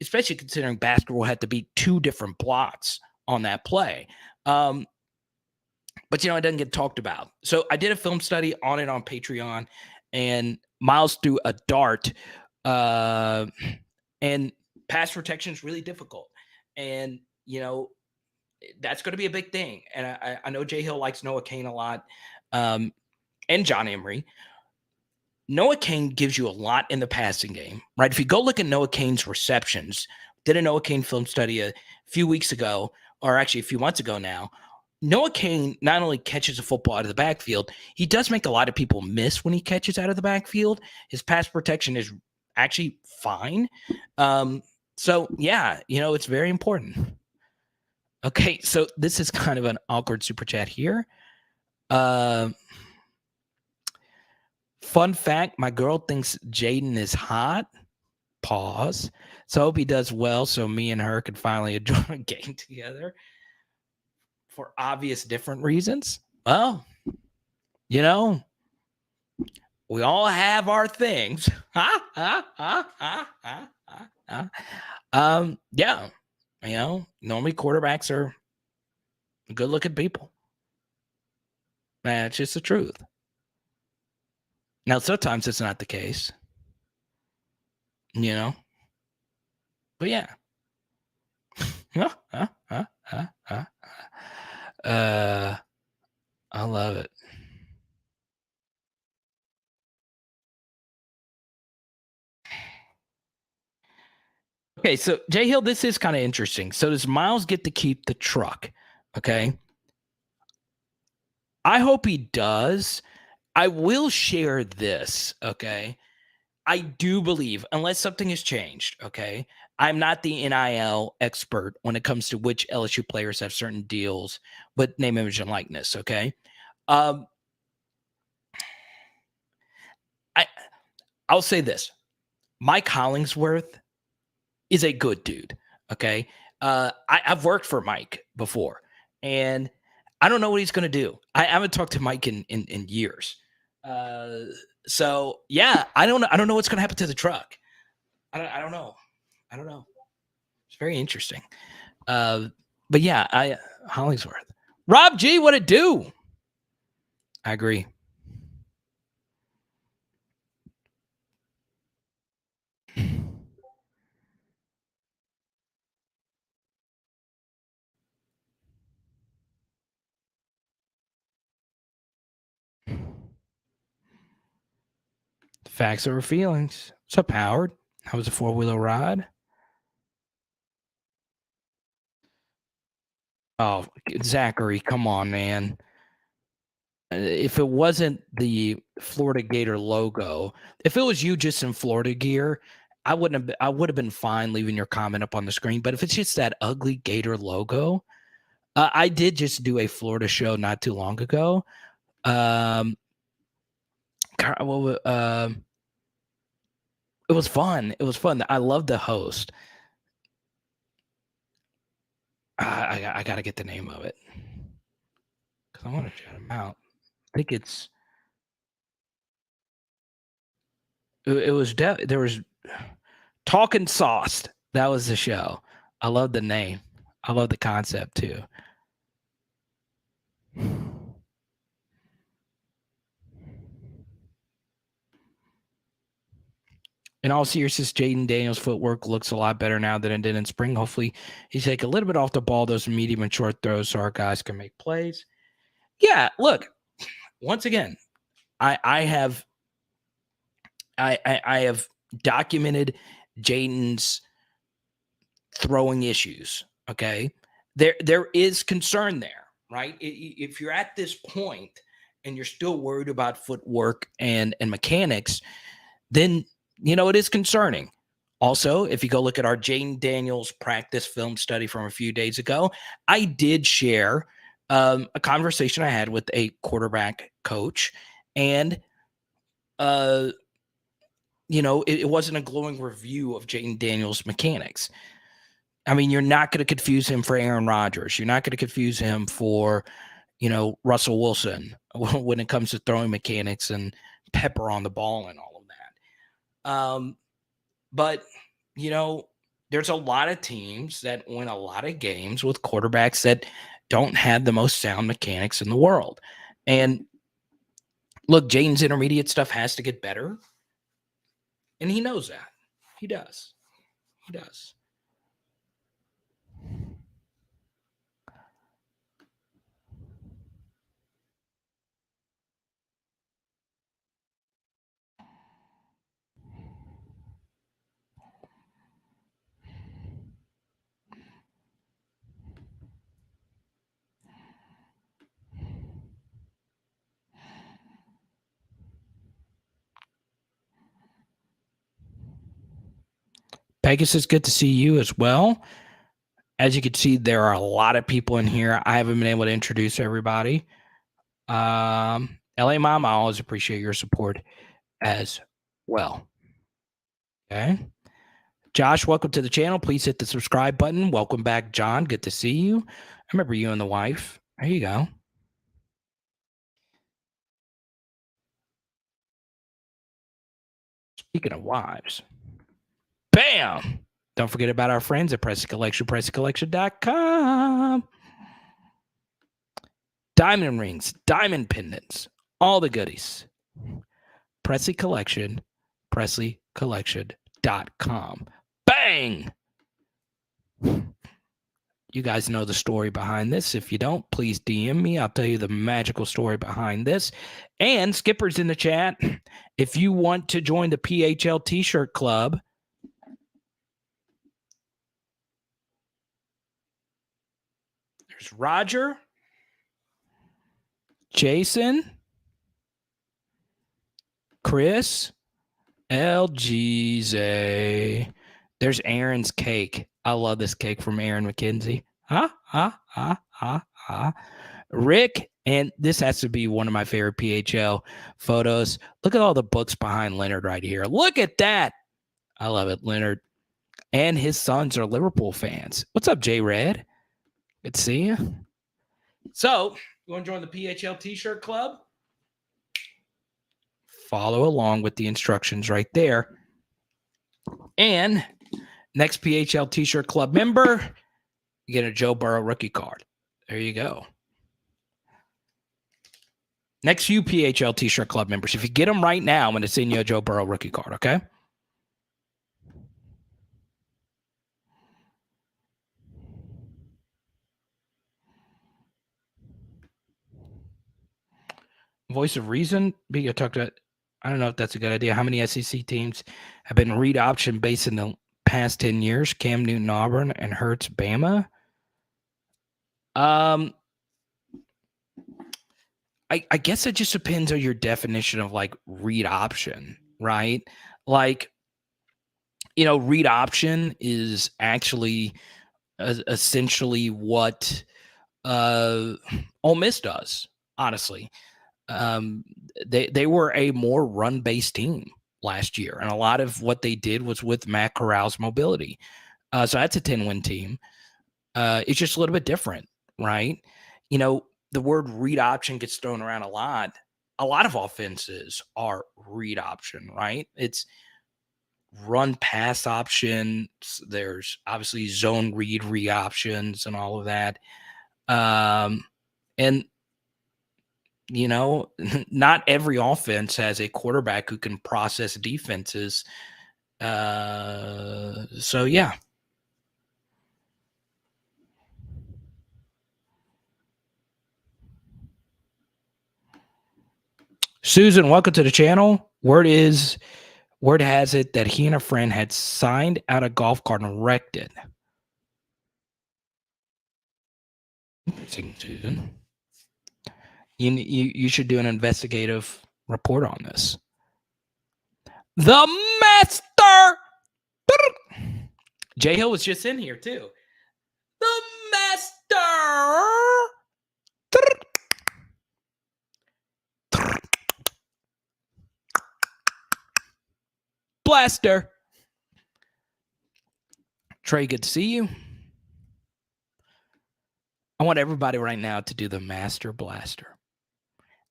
especially considering Baskerville had to beat two different blocks on that play. But, it doesn't get talked about. So I did a film study on it on Patreon, and Myles threw a dart, and pass protection is really difficult. And, that's going to be a big thing. And I know Jay Hill likes Noah Cain a lot, and John Emery. Noah Cain gives you a lot in the passing game, right? If you go look at Noah Cain's receptions, did a Noah Cain film study a few weeks ago, or actually a few months ago now. Noah Cain not only catches a football out of the backfield, he does make a lot of people miss when he catches out of the backfield. His pass protection is actually fine. So, yeah, it's very important. Okay, so this is kind of an awkward super chat here. Fun fact, my girl thinks Jaden is hot. Pause. So I hope he does well so me and her could finally enjoy a game together for obvious different reasons. Well, we all have our things. Yeah. Normally quarterbacks are good-looking people. Man, it's just the truth. Now, sometimes it's not the case. But yeah. I love it. Okay, so Jay Hill, this is kind of interesting. So does Myles get to keep the truck? Okay. I hope he does. I will share this. Okay. I do believe, unless something has changed, okay, I'm not the NIL expert when it comes to which LSU players have certain deals with name, image, and likeness, okay? I'll say this. Mike Hollingsworth is a good dude, okay? I've worked for Mike before, and I don't know what he's going to do. I haven't talked to Mike in years. So, yeah, I don't know what's going to happen to the truck. I don't know. It's very interesting. But yeah, Hollingsworth. Rob G, what it do? I agree. Facts over feelings. What's up, Howard? How was a four-wheeler ride? Oh, Zachary, come on, man. If it wasn't the Florida Gator logo, if it was you just in Florida gear, I would have been fine leaving your comment up on the screen. But if it's just that ugly Gator logo, I did just do a Florida show not too long ago. It was fun. It was fun. I love the host. I got to get the name of it because I want to shout him out. I think it was there was Talking Sauced. That was the show. I love the name. I love the concept too. In all seriousness, Jaden Daniels' footwork looks a lot better now than it did in spring. Hopefully, he's take a little bit off the ball, those medium and short throws, so our guys can make plays. Yeah, look. Once again, I have documented Jaden's throwing issues. Okay, there is concern there, right? If you're at this point and you're still worried about footwork and mechanics, then it is concerning. Also, if you go look at our Jaden Daniels practice film study from a few days ago, I did share a conversation I had with a quarterback coach, and it wasn't a glowing review of Jaden Daniels' mechanics. I mean, you're not going to confuse him for Aaron Rodgers. You're not going to confuse him for, Russell Wilson when it comes to throwing mechanics and pepper on the ball and all of that. But, there's a lot of teams that win a lot of games with quarterbacks that don't have the most sound mechanics in the world. And look, Jaden's intermediate stuff has to get better. And he knows that. He does. He does. Pegasus, good to see you as well. As you can see, there are a lot of people in here. I haven't been able to introduce everybody. LA Mom, I always appreciate your support as well. Okay. Josh, welcome to the channel. Please hit the subscribe button. Welcome back, John. Good to see you. I remember you and the wife. There you go. Speaking of wives, bam! Don't forget about our friends at Pressy Collection, PressyCollection.com. Diamond rings, diamond pendants, all the goodies. Pressy Collection, PressyCollection.com. Bang! You guys know the story behind this. If you don't, please DM me. I'll tell you the magical story behind this. And Skipper's in the chat. If you want to join the PHL T-shirt club, there's Roger, Jason, Chris, LGZ. There's Aaron's cake. I love this cake from Aaron McKenzie. Rick, and this has to be one of my favorite PHL photos. Look at all the books behind Leonard right here. Look at that. I love it. Leonard and his sons are Liverpool fans. What's up, J Red? Good to see you. So, you want to join the PHL T-shirt club? Follow along with the instructions right there. And next PHL T-shirt club member, you get a Joe Burrow rookie card. There you go. Next few PHL T-shirt club members, if you get them right now, I'm going to send you a Joe Burrow rookie card, okay? Voice of Reason, be talk to I don't know if that's a good idea. How many SEC teams have been read option based in the past 10 years? Cam Newton, Auburn, and Hurts, Bama. I guess it just depends on your definition of like read option, right? Like, read option is actually essentially what Ole Miss does, honestly. They were a more run-based team last year, and a lot of what they did was with Matt Corral's mobility. So that's a 10-win team. It's just a little bit different, right? The word read option gets thrown around a lot. A lot of offenses are read option, right? It's run pass options. There's obviously zone read options and all of that. And not every offense has a quarterback who can process defenses. So yeah. Susan, welcome to the channel. Word has it that he and a friend had signed out a golf cart and wrecked it. Interesting, Susan. You should do an investigative report on this. The master. J Hill was just in here too. The master. Blaster. Trey, good to see you. I want everybody right now to do the Master Blaster.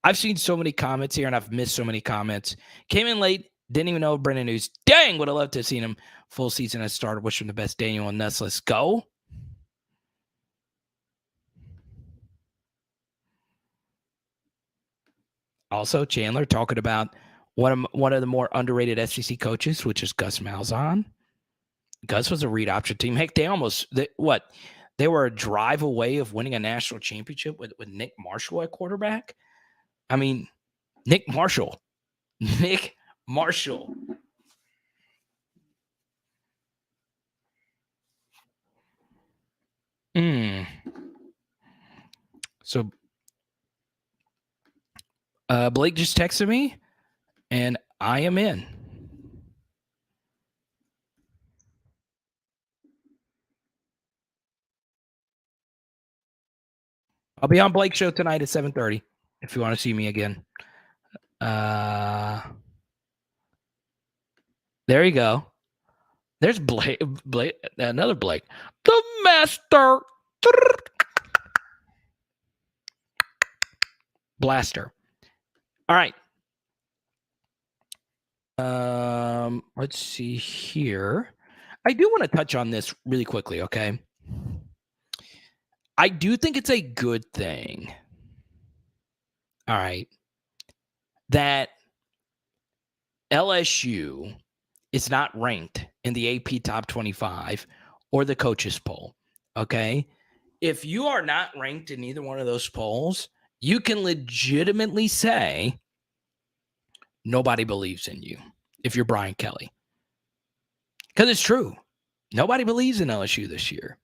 I've seen so many comments here, and I've missed so many comments. Came in late, didn't even know BRENNAN news. Dang, would have loved to have seen him full season as starter. Wish him the best. Daniel and Nuss, let's go. Also, Chandler talking about one of the more underrated SEC coaches, which is Gus Malzahn. Gus was a read option team. Heck, they were a drive away of winning a national championship with Nick Marshall at quarterback. I mean, Nick Marshall. So Blake just texted me, and I am in. I'll be on Blake's show tonight at 7:30 if you want to see me again. There you go. There's Blake, another Blake. The master. Blaster. All right. Let's see here. I do want to touch on this really quickly, okay? I do think it's a good thing. All right. That LSU is not ranked in the AP top 25 or the coaches poll. Okay. If you are not ranked in either one of those polls, you can legitimately say nobody believes in you if you're Brian Kelly. Because it's true. Nobody believes in LSU this year.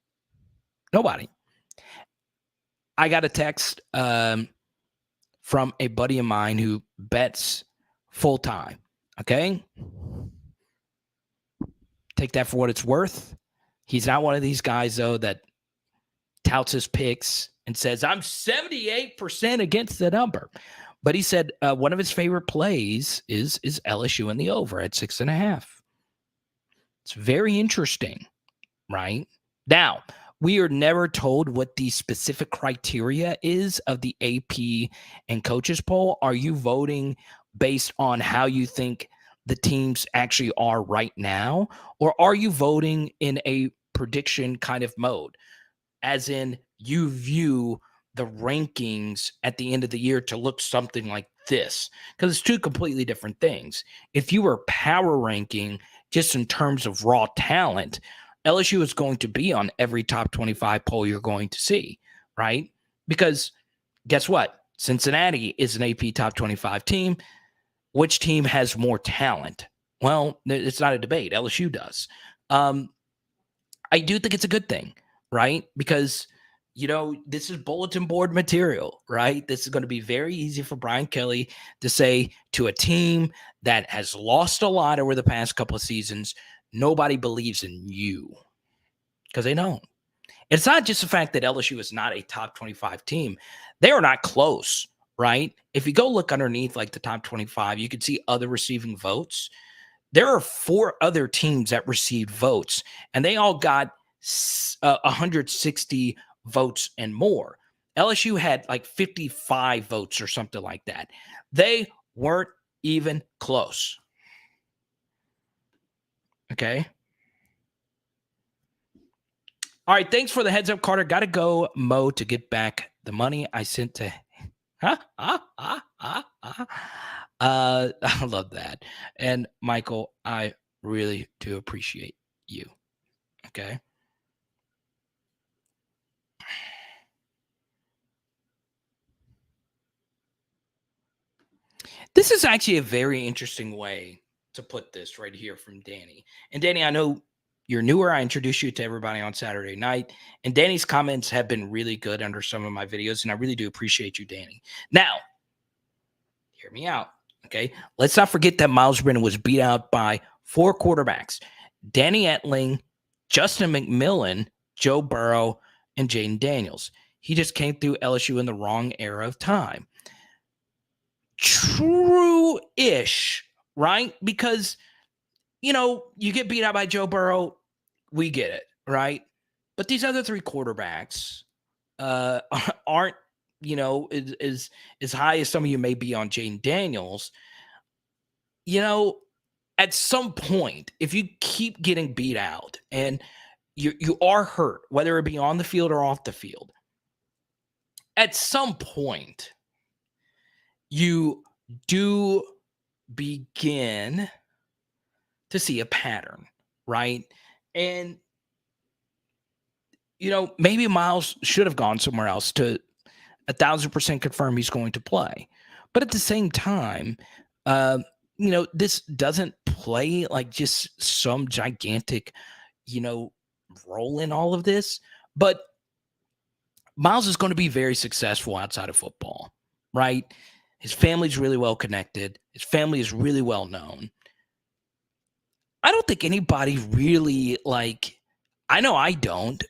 Nobody. I got a text from a buddy of mine who bets full time. Okay. Take that for what it's worth. He's not one of these guys, though, that touts his picks and says, I'm 78% against the number. But he said one of his favorite plays is LSU in the over at 6.5. It's very interesting, right? Now, we are never told what the specific criteria is of the AP and coaches poll. Are you voting based on how you think the teams actually are right now? Or are you voting in a prediction kind of mode? As in, you view the rankings at the end of the year to look something like this, because it's two completely different things. If you were power ranking just in terms of raw talent, LSU is going to be on every top 25 poll you're going to see, right? Because guess what? Cincinnati is an AP top 25 team. which team has more talent? Well, it's not a debate. LSU does. I do think it's a good thing, right? Because, this is bulletin board material, right? This is going to be very easy for Brian Kelly to say to a team that has lost a lot over the past couple of seasons, nobody believes in you, because they don't. It's not just the fact that LSU is not a top 25 team. They are not close, right? If you go look underneath like the top 25, you can see other receiving votes. There are 4 other teams that received votes, and they all got 160 votes and more. LSU had like 55 votes or something like that. They weren't even close. Okay. All right. Thanks for the heads up, Carter. Got to go, Mo, to get back the money I sent to. I love that. And Michael, I really do appreciate you. Okay. This is actually a very interesting way to put this right here from Danny. And Danny, I know you're newer. I introduced you to everybody on Saturday night, and Danny's comments have been really good under some of my videos, and I really do appreciate you, Danny. Now, hear me out. Okay. Let's not forget that Myles Brennan was beat out by 4 quarterbacks: Danny Etling, Justin McMillan, Joe Burrow, and Jaden Daniels. He just came through LSU in the wrong era of time. True-ish, right? Because, you get beat out by Joe Burrow, we get it, right? But these other 3 quarterbacks aren't, as high as some of you may be on Jaden Daniels. At some point, if you keep getting beat out and you are hurt, whether it be on the field or off the field, at some point, you do begin to see a pattern, right? And, maybe Myles should have gone somewhere else to 1,000% confirm he's going to play. But at the same time, this doesn't play like just some gigantic, role in all of this. But Myles is going to be very successful outside of football, right? His family's really well connected. His family is really well known. I don't think anybody really I know I don't.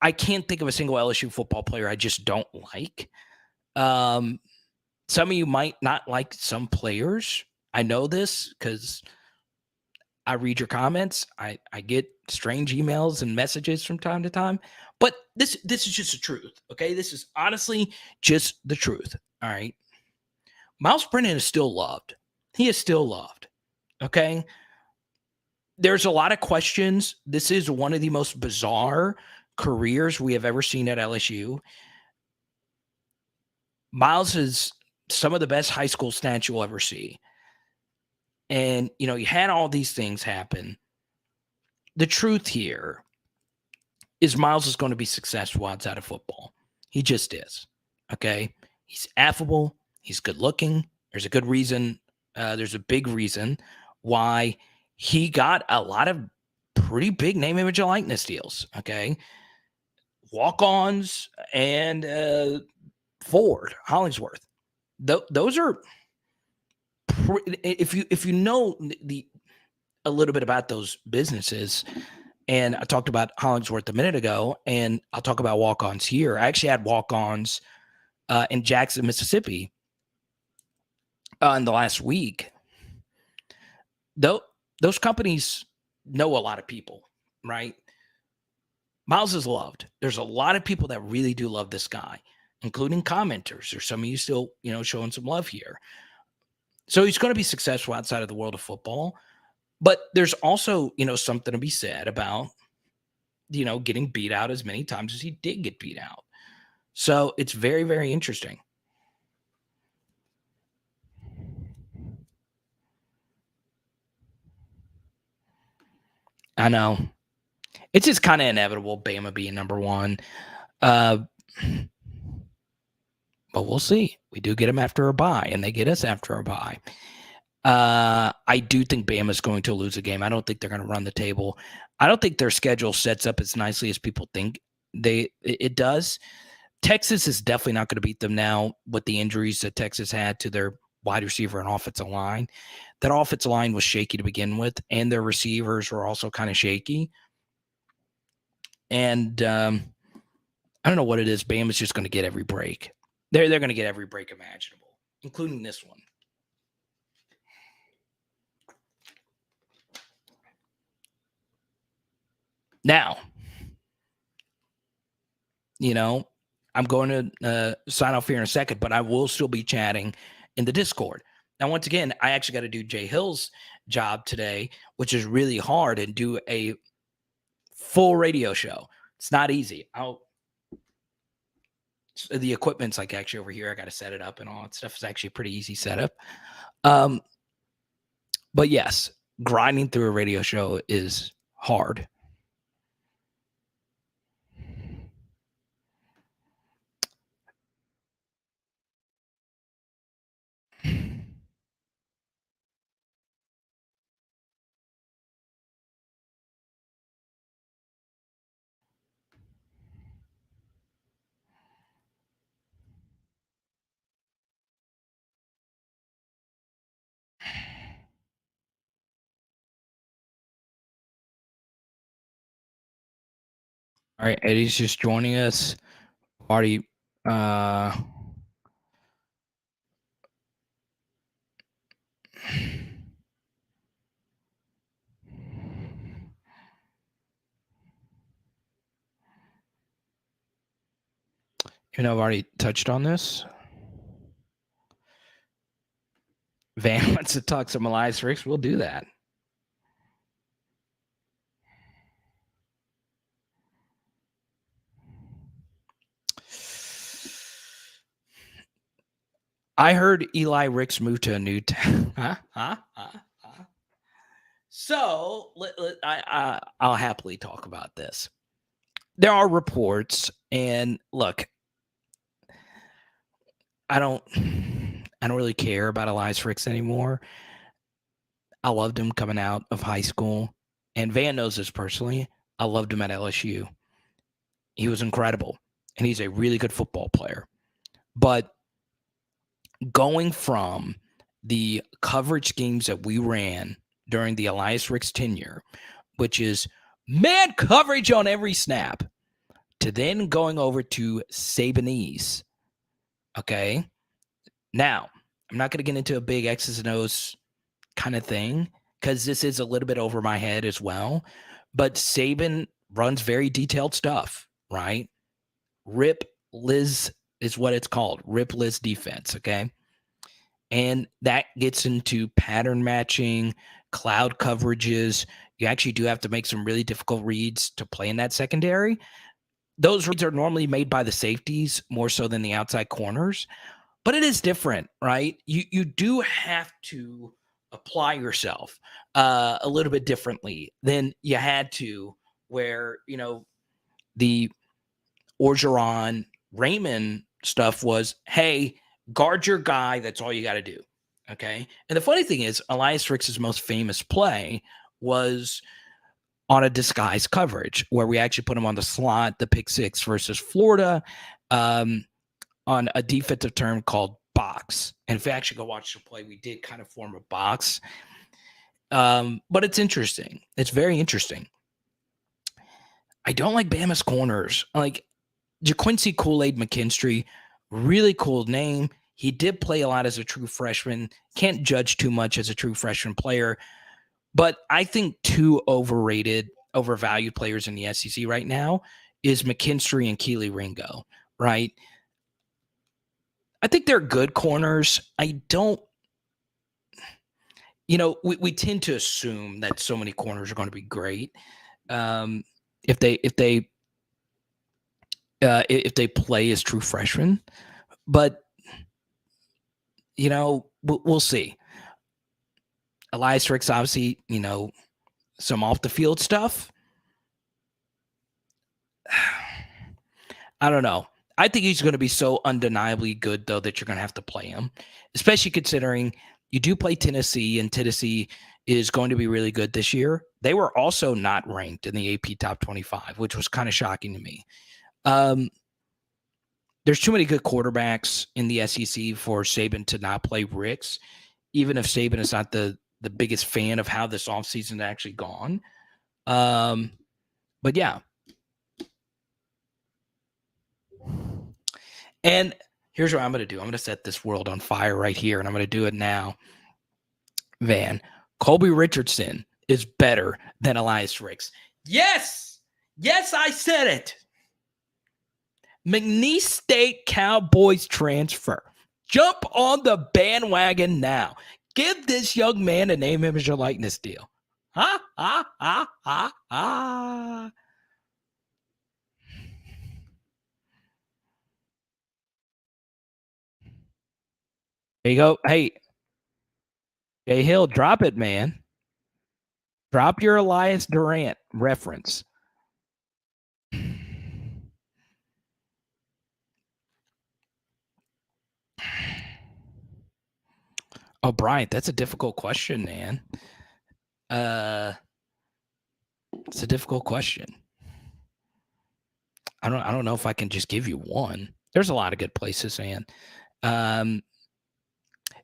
I can't think of a single LSU football player I just don't like. Some of you might not like some players. I know this because I read your comments. I get strange emails and messages from time to time. But this is just the truth, okay? This is honestly just the truth, all right? Myles Brennan is still loved. He is still loved, okay? There's a lot of questions. This is one of the most bizarre careers we have ever seen at LSU. Myles is some of the best high school stats you'll ever see. And, you had all these things happen. The truth here is Myles is going to be successful outside of football. He just is. Okay. He's affable. He's good looking. There's a good reason. There's a big reason why he got a lot of pretty big name, image, and likeness deals. Okay. Walk-ons and Ford, Hollingsworth. Those are if you know a little bit about those businesses, and I talked about Hollingsworth a minute ago, and I'll talk about walk-ons here. I actually had walk-ons in Jackson, Mississippi in the last week. Those companies know a lot of people, right? Myles is loved. There's a lot of people that really do love this guy, including commenters. There's some of you still, showing some love here. So he's going to be successful outside of the world of football. But there's also, something to be said about, getting beat out as many times as he did get beat out. So it's very, very interesting. I know. It's just kind of inevitable, Bama being number 1. but we'll see. We do get them after a bye, and they get us after a bye. I do think Bama's going to lose a game. I don't think they're going to run the table. I don't think their schedule sets up as nicely as people think it does. Texas is definitely not going to beat them now with the injuries that Texas had to their wide receiver and offensive line. That offensive line was shaky to begin with, and their receivers were also kind of shaky. And I don't know what it is. Bama's just going to get every break. They're going to get every break imaginable, including this one. Now, I'm going to sign off here in a second, but I will still be chatting in the Discord. Now, once again, I actually got to do Jay Hill's job today, which is really hard, and do a full radio show. It's not easy. The equipment's like actually over here. I got to set it up and all that stuff. Is actually a pretty easy setup. But yes, grinding through a radio show is hard. All right, Eddie's just joining us. Already, I've already touched on this. Van wants to talk some MYLES Ricks. We'll do that. I heard Eli Ricks moved to a new town. So I'll happily talk about this. There are reports, and look, I don't really care about MYLES Ricks anymore. I loved him coming out of high school, and Van knows this personally. I loved him at LSU. He was incredible, and he's a really good football player. But going from the coverage schemes that we ran during the MYLES Ricks tenure, which is man coverage on every snap, to then going over to Sabanese. Okay. Now, I'm not going to get into a big X's and O's kind of thing, because this is a little bit over my head as well. But Saban runs very detailed stuff, right? Rip Liz is what it's called. Rip Liz defense. Okay. And that gets into pattern matching, cloud coverages. You actually do have to make some really difficult reads to play in that secondary. Those reads are normally made by the safeties more so than the outside corners, but it is different, right? You do have to apply yourself a little bit differently than you had to, where, the Orgeron Raymond stuff was, hey, guard your guy. That's all you got to do. Okay. And the funny thing is, MYLES Ricks' most famous play was on a disguised coverage where we actually put him on the slot, the pick six versus Florida, on a defensive term called box. And if you actually go watch the play, we did kind of form a box. But it's interesting. It's very interesting. I don't like Bama's corners. Like JaQuincy Kool-Aid McKinstry, really cool name. He did play a lot as a true freshman. Can't judge too much as a true freshman player. But I think two overvalued players in the SEC right now is McKinstry and Keely Ringo, right? I think they're good corners. I don't, we tend to assume that so many corners are going to be great. If they play as true freshmen, but we'll see. MYLES Ricks, obviously, some off the field stuff. I don't know. I think he's going to be so undeniably good, though, that you're going to have to play him, especially considering you do play Tennessee, and Tennessee is going to be really good this year. They were also not ranked in the AP Top 25, which was kind of shocking to me. There's too many good quarterbacks in the SEC for Saban to not play Ricks, even if Saban is not the biggest fan of how this offseason actually gone. But yeah. And here's what I'm going to do. I'm going to set this world on fire right here, and I'm going to do it now. Van, Colby Richardson is better than Elias Ricks. Yes! Yes, I said it. McNeese State Cowboys transfer. Jump on the bandwagon now. Give this young man a name, image, or likeness deal. Ha, ha, ha, ha, ha. There you go. Hey, Jay Hill, drop it, man. Drop your Elias Durant reference. Oh, Bryant, that's a difficult question, man. It's a difficult question. I don't know if I can just give you one. There's a lot of good places, man.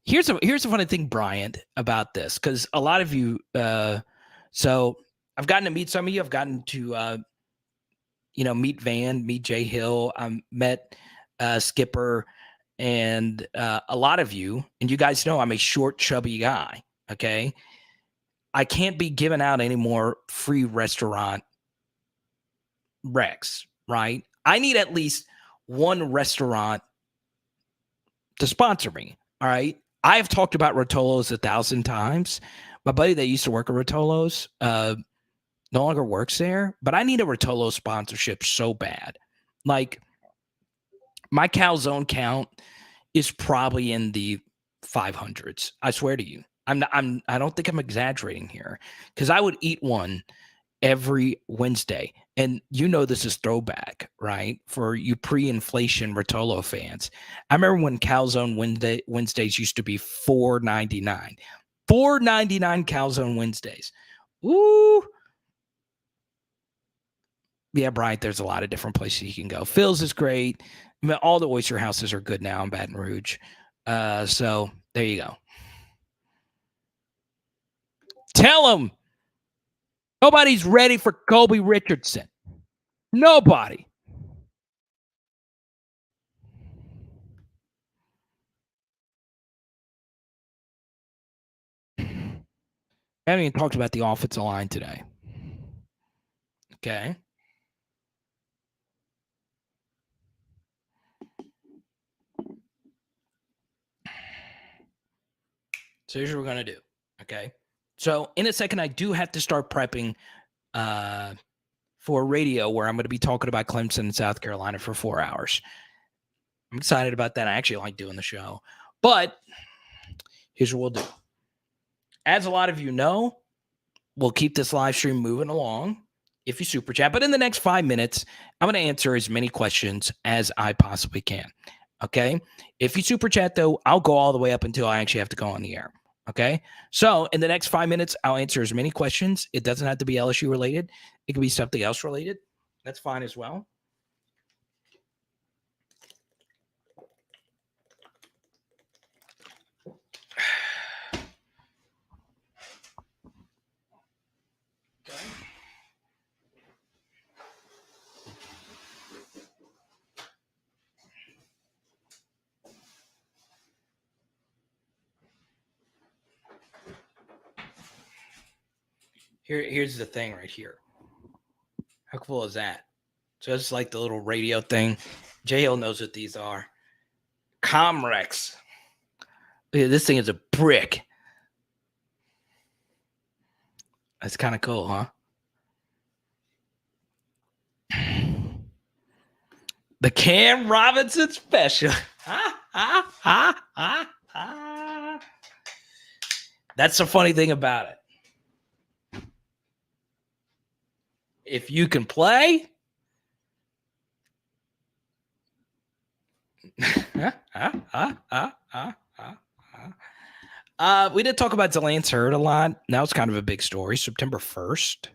Here's a funny thing, Bryant, about this, because a lot of you. So I've gotten to meet some of you. I've gotten to meet Van, meet Jay Hill. I met Skipper, and a lot of you. And you guys know I'm a short, chubby guy. Okay, I can't be giving out any more free restaurant recs, right? I need at least one restaurant to sponsor me. All right. I have talked about Rotolo's 1,000 times. My buddy that used to work at Rotolo's no longer works there, but I need a Rotolo sponsorship so bad. Like, my calzone count is probably in the 500s. I swear to you. I don't think I'm exaggerating here, because I would eat one every Wednesday. And this is throwback, right? For you pre-inflation Rotolo fans. I remember when calzone Wednesdays used to be $4.99. $4.99 calzone Wednesdays. Ooh. Yeah, Bryant, there's a lot of different places you can go. Phil's is great. I mean, all the oyster houses are good now in Baton Rouge. So there you go. Tell them nobody's ready for Colby Richardson. Nobody. I haven't even talked about the offensive line today. Okay. So here's what we're going to do. Okay. So in a second, I do have to start prepping for radio, where I'm going to be talking about Clemson and South Carolina for 4 hours. I'm excited about that. I actually like doing the show. But here's what we'll do. As a lot of you know, we'll keep this live stream moving along if you super chat. But in the next 5 minutes, I'm going to answer as many questions as I possibly can. Okay. If you super chat, though, I'll go all the way up until I actually have to go on the air. Okay. So in the next 5 minutes, I'll answer as many questions. It doesn't have to be LSU related. It can be something else related. That's fine as well. Okay. Here's the thing right here. How cool is that? Just like the little radio thing. JL knows what these are. Comrex. This thing is a brick. That's kind of cool, huh? The Cam Robinson special. That's the funny thing about it. If you can play, We did talk about Lance Hurd a lot. That was kind of a big story. September 1st.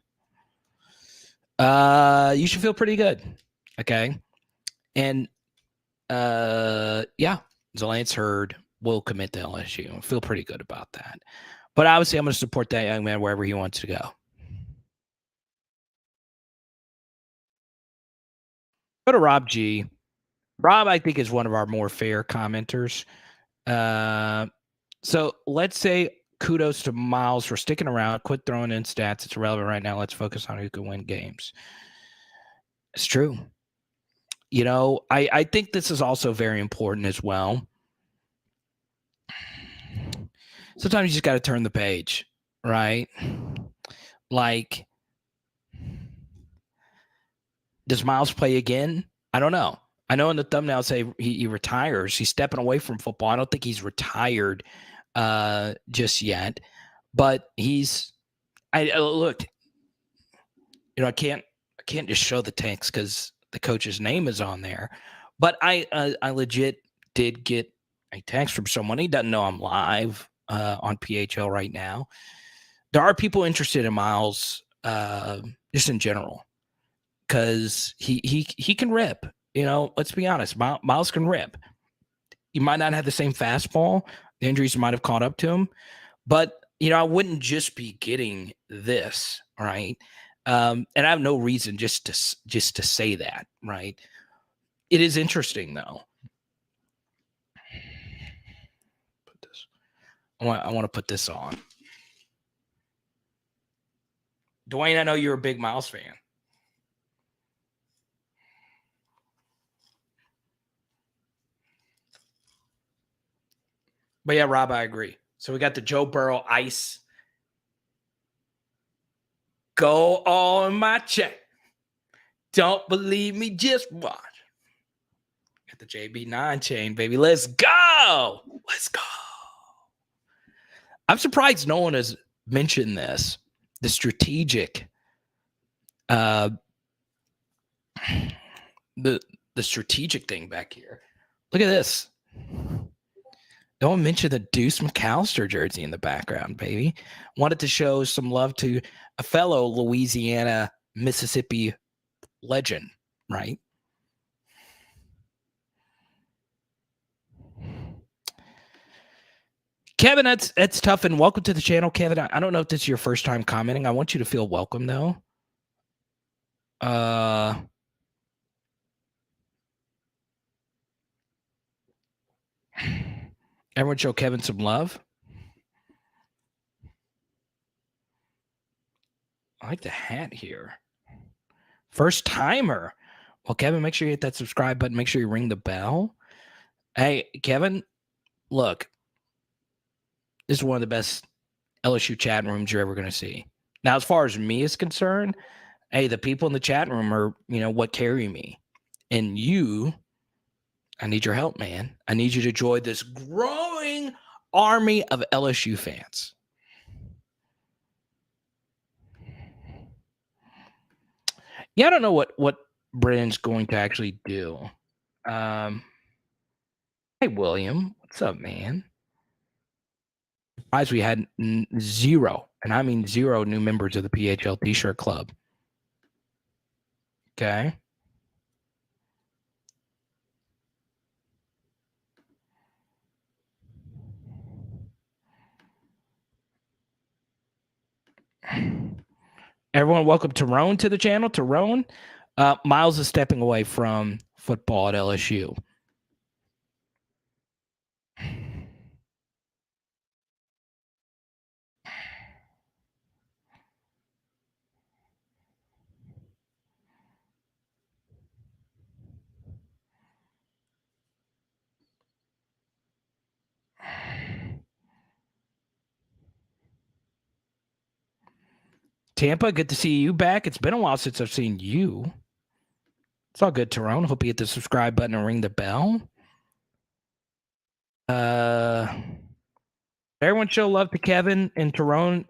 You should feel pretty good. Okay. And yeah, Lance Hurd will commit to LSU. I feel pretty good about that. But obviously, I'm going to support that young man wherever he wants to go. Go to Rob G. Rob, I think, is one of our more fair commenters. So let's say kudos to Miles for sticking around. Quit throwing in stats. It's irrelevant right now. Let's focus on who can win games. It's true. You know, I think this is also very important as well. Sometimes you just got to turn the page, right? Like, does Miles play again? I don't know. I know in the thumbnail say he retires. He's stepping away from football. I don't think he's retired just yet, but he's. I look. You know, I can't just show the tanks because the coach's name is on there, but I legit did get a text from someone. He doesn't know I'm live on PHL right now. There are people interested in Miles just in general because he can rip. You know, let's be honest. Miles can rip. He might not have the same fastball. The injuries might have caught up to him, but you know, I wouldn't just be getting this, right? And I have no reason just to say that, right? It is interesting though. Put this. I want to put this on. Dwayne, I know you're a big Miles fan. But yeah, Rob, I agree. So we got the Joe Burrow ice. Go on my check. Don't believe me, just watch. Got the JB9 chain, baby. Let's go. Let's go. I'm surprised no one has mentioned this. The strategic the strategic thing back here. Look at this. No one mentioned the Deuce McAllister jersey in the background, baby. Wanted to show some love to a fellow Louisiana, Mississippi legend, right? Kevin, that's tough. And welcome to the channel, Kevin. I don't know if this is your first time commenting. I want you to feel welcome, though. Everyone show Kevin some love. I like the hat here. First timer. Well, Kevin, make sure you hit that subscribe button. Make sure you ring the bell. Hey, Kevin, look, this is one of the best LSU chat rooms you're ever going to see. Now, as far as me is concerned, hey, the people in the chat room are, you know, what carry me. And you, I need your help, man. I need you to join this growing army of LSU fans. Yeah, I don't know what Brennan's going to actually do. Hey, William, what's up, man? Surprised we had zero, and I mean zero new members of the PHL T-shirt club. Okay. Everyone, welcome Tyrone to the channel. Tyrone, Miles is stepping away from football at LSU. Tampa, good to see you back. It's been a while since I've seen you. It's all good, Tyrone. Hope you hit the subscribe button and ring the bell. Everyone show love to Kevin and Tyrone,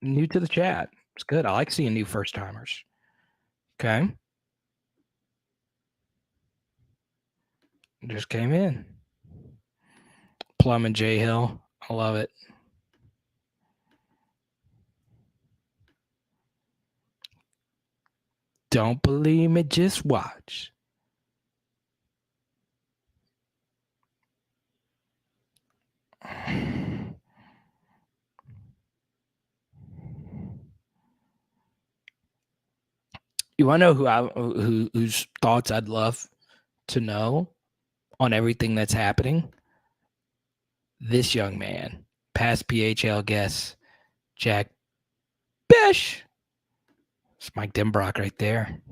new to the chat. It's good. I like seeing new first timers. Okay. Just came in. Plum and J Hill. I love it. Don't believe me, just watch. You want to know whose thoughts I'd love to know on everything that's happening? This young man, past PHL guest, Jack Bish. It's Mike Denbrock right there.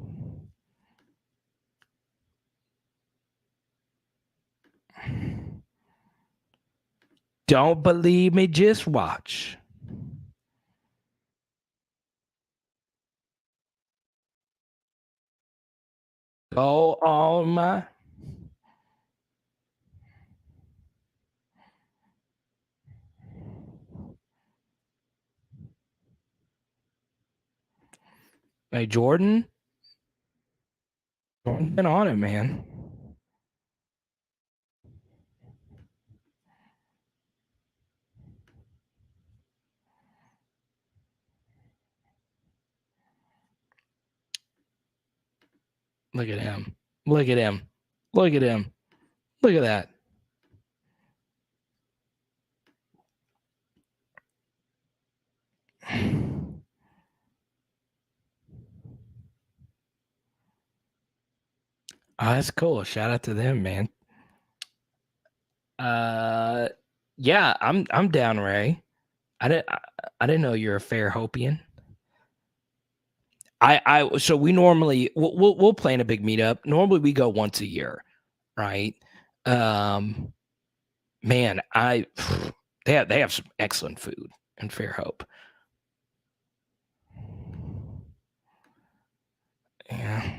Don't believe me, just watch. Go on my. Hey, Jordan. Jordan's been on it, man. Look at him. Look at him. Look at him. Look at that. Oh, that's cool. Shout out to them, man. Yeah, I'm down, Ray. I didn't know you're a fair Hopian. So we normally we'll plan a big meetup. Normally we go once a year, right? Man, they have some excellent food in Fairhope. Yeah.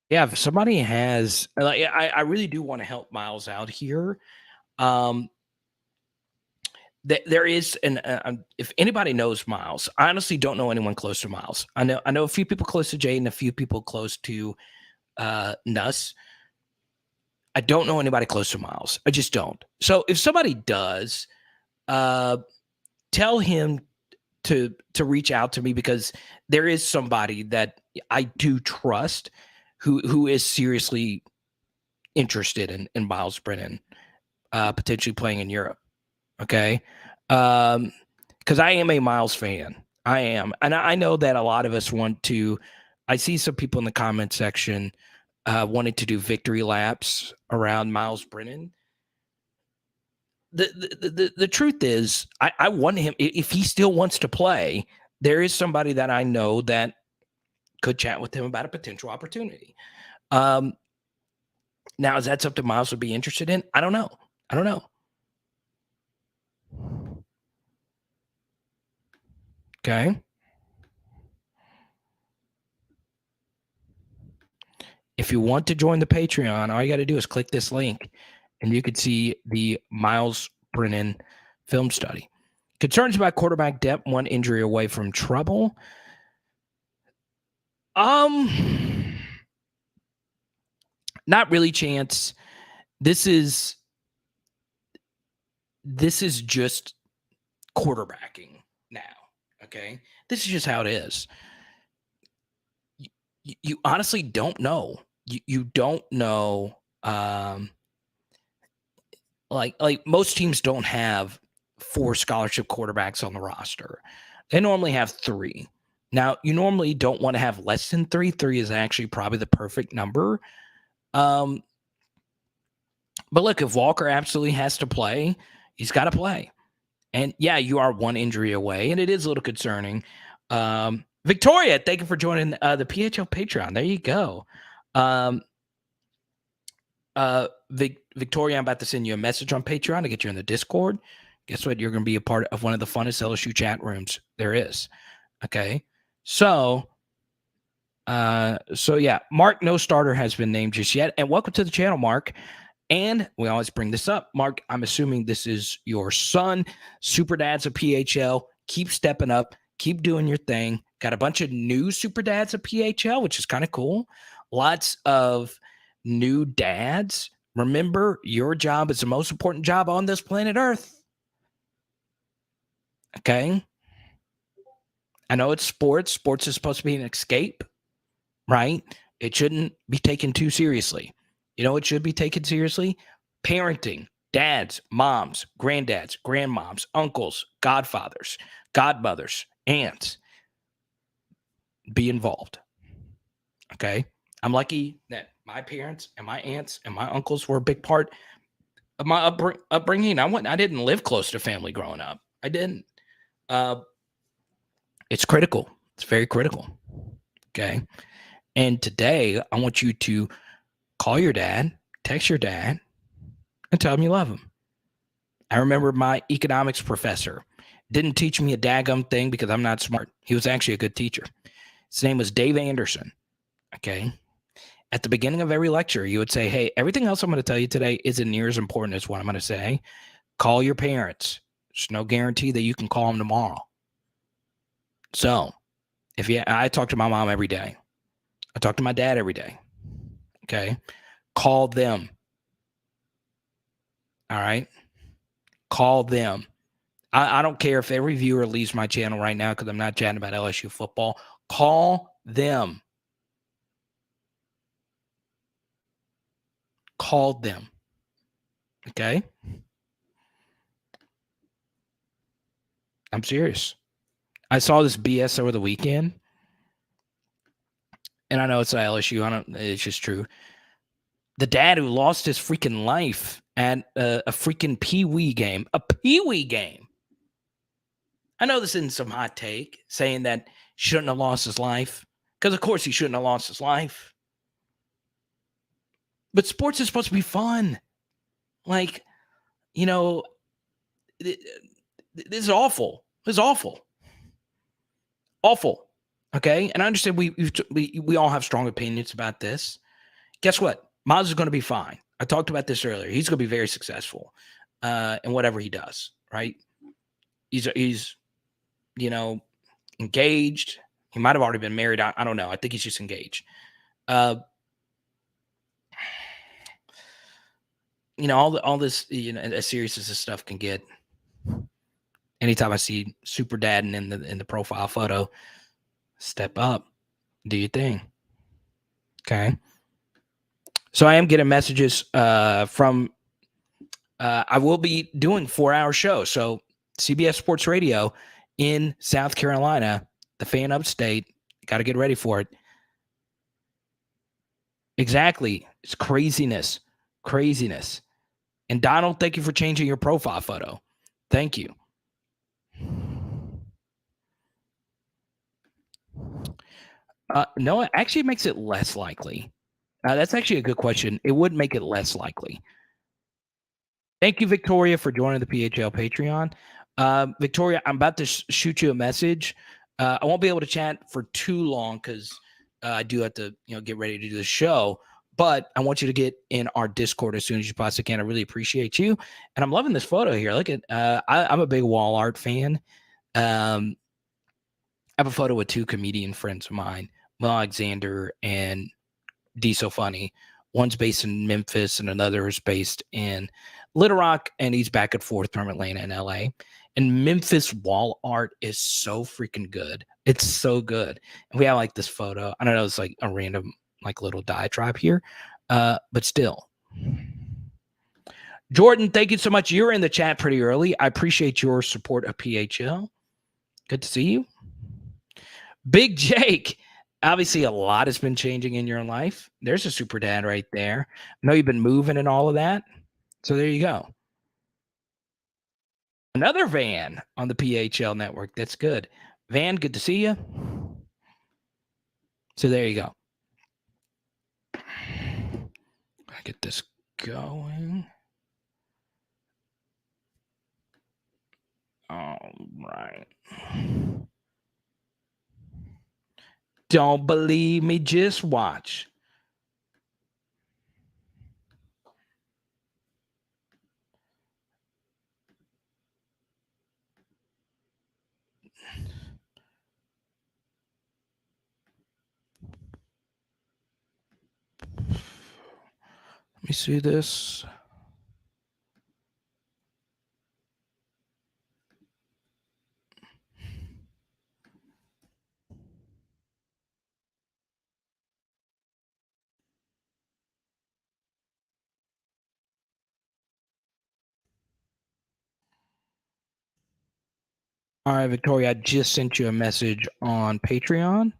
Yeah, if somebody has like I really do want to help Miles out here. There is if anybody knows Miles, I honestly don't know anyone close to Miles. I know a few people close to Jaden, a few people close to Nuss. I don't know anybody close to Miles. I just don't. So if somebody does, tell him to reach out to me, because there is somebody that I do trust who is seriously interested in Miles Brennan potentially playing in Europe. Okay. Because I am a Miles fan. I am. And I know that a lot of us want to. I see some people in the comment section wanting to do victory laps around Miles Brennan. The truth is, I want him, if he still wants to play, there is somebody that I know that could chat with him about a potential opportunity. Now, is that something Miles would be interested in? I don't know. Okay. If you want to join the Patreon, all you got to do is click this link and you could see the Miles Brennan film study. Concerns about quarterback depth, one injury away from trouble. Not really, Chance. This is just quarterbacking now. Okay. This is just how it is. You honestly don't know. You don't know. Like most teams don't have 4 scholarship quarterbacks on the roster. They normally have 3. Now, you normally don't want to have less than 3. 3 is actually probably the perfect number. But look, if Walker absolutely has to play, he's got to play. And yeah, you are 1 injury away, and it is a little concerning. Victoria, thank you for joining the PHL Patreon. There you go. Victoria, I'm about to send you a message on Patreon to get you in the Discord. Guess what? You're going to be a part of one of the funnest LSU chat rooms there is. Okay. So So yeah, Mark, no starter has been named just yet. And welcome to the channel, Mark. And we always bring this up. Mark, I'm assuming this is your son. Super Dad's a PHL. Keep stepping up. Keep doing your thing. Got a bunch of new Super Dads at PHL, which is kind of cool. Lots of new dads. Remember, your job is the most important job on this planet Earth. Okay? I know it's sports. Sports is supposed to be an escape, right? It shouldn't be taken too seriously. You know, it should be taken seriously. Parenting, dads, moms, granddads, grandmoms, uncles, godfathers, godmothers, aunts, be involved. Okay. I'm lucky that my parents and my aunts and my uncles were a big part of my upbringing. I didn't live close to family growing up. I didn't. It's critical. It's very critical. Okay. And today, I want you to call your dad, text your dad, and tell him you love him. I remember my economics professor didn't teach me a daggum thing because I'm not smart. He was actually a good teacher. His name was Dave Anderson. Okay. At the beginning of every lecture, you would say, hey, everything else I'm going to tell you today isn't near as important as what I'm going to say. Call your parents. There's no guarantee that you can call them tomorrow. So I talk to my mom every day. I talk to my dad every day. Okay. Call them. All right. Call them. I don't care if every viewer leaves my channel right now because I'm not chatting about LSU football. Call them. Call them. Okay? I'm serious. I saw this BS over the weekend, and I know it's LSU. It's just true. The dad who lost his freaking life at a freaking Pee-wee game. A Pee-wee game. I know this isn't some hot take saying that he shouldn't have lost his life, because of course he shouldn't have lost his life. But sports is supposed to be fun. Like, you know, this is awful. This is awful. Awful. Okay. And I understand we all have strong opinions about this. Guess what? Miles is going to be fine. I talked about this earlier. He's going to be very successful in whatever he does. Right. He's engaged. He might have already been married. I don't know. I think he's just engaged. All this, as serious as this stuff can get. Anytime I see Super Dad in the profile photo, step up, do your thing. Okay. So I am getting messages from. I will be doing 4-hour show. So CBS Sports Radio in South Carolina, the fan upstate, got to get ready for it. Exactly. It's craziness. And Donald, thank you for changing your profile photo. Thank you. No, it actually makes it less likely. That's actually a good question. It would make it less likely. Thank you, Victoria, for joining the PHL Patreon. Victoria, I'm about to shoot you a message. I won't be able to chat for too long because I do have to, get ready to do the show. But I want you to get in our Discord as soon as you possibly can. I really appreciate you. And I'm loving this photo here. Look at, I'm a big wall art fan. I have a photo with two comedian friends of mine, Will Alexander and D So Funny. One's based in Memphis and another is based in Little Rock, and he's back and forth from Atlanta and LA. And Memphis wall art is so freaking good. It's so good. And we have like this photo. I don't know, it's like a random like little diatribe here. But still. Jordan, thank you so much. You're in the chat pretty early. I appreciate your support of PHL. Good to see you. Big Jake. Obviously, a lot has been changing in your life. There's a super dad right there. I know you've been moving and all of that. So there you go. Another Van on the PHL network. That's good. Van, good to see you. So there you go. I get this going. All right. Don't believe me? Just watch. Let me see this. All right, Victoria, I just sent you a message on Patreon.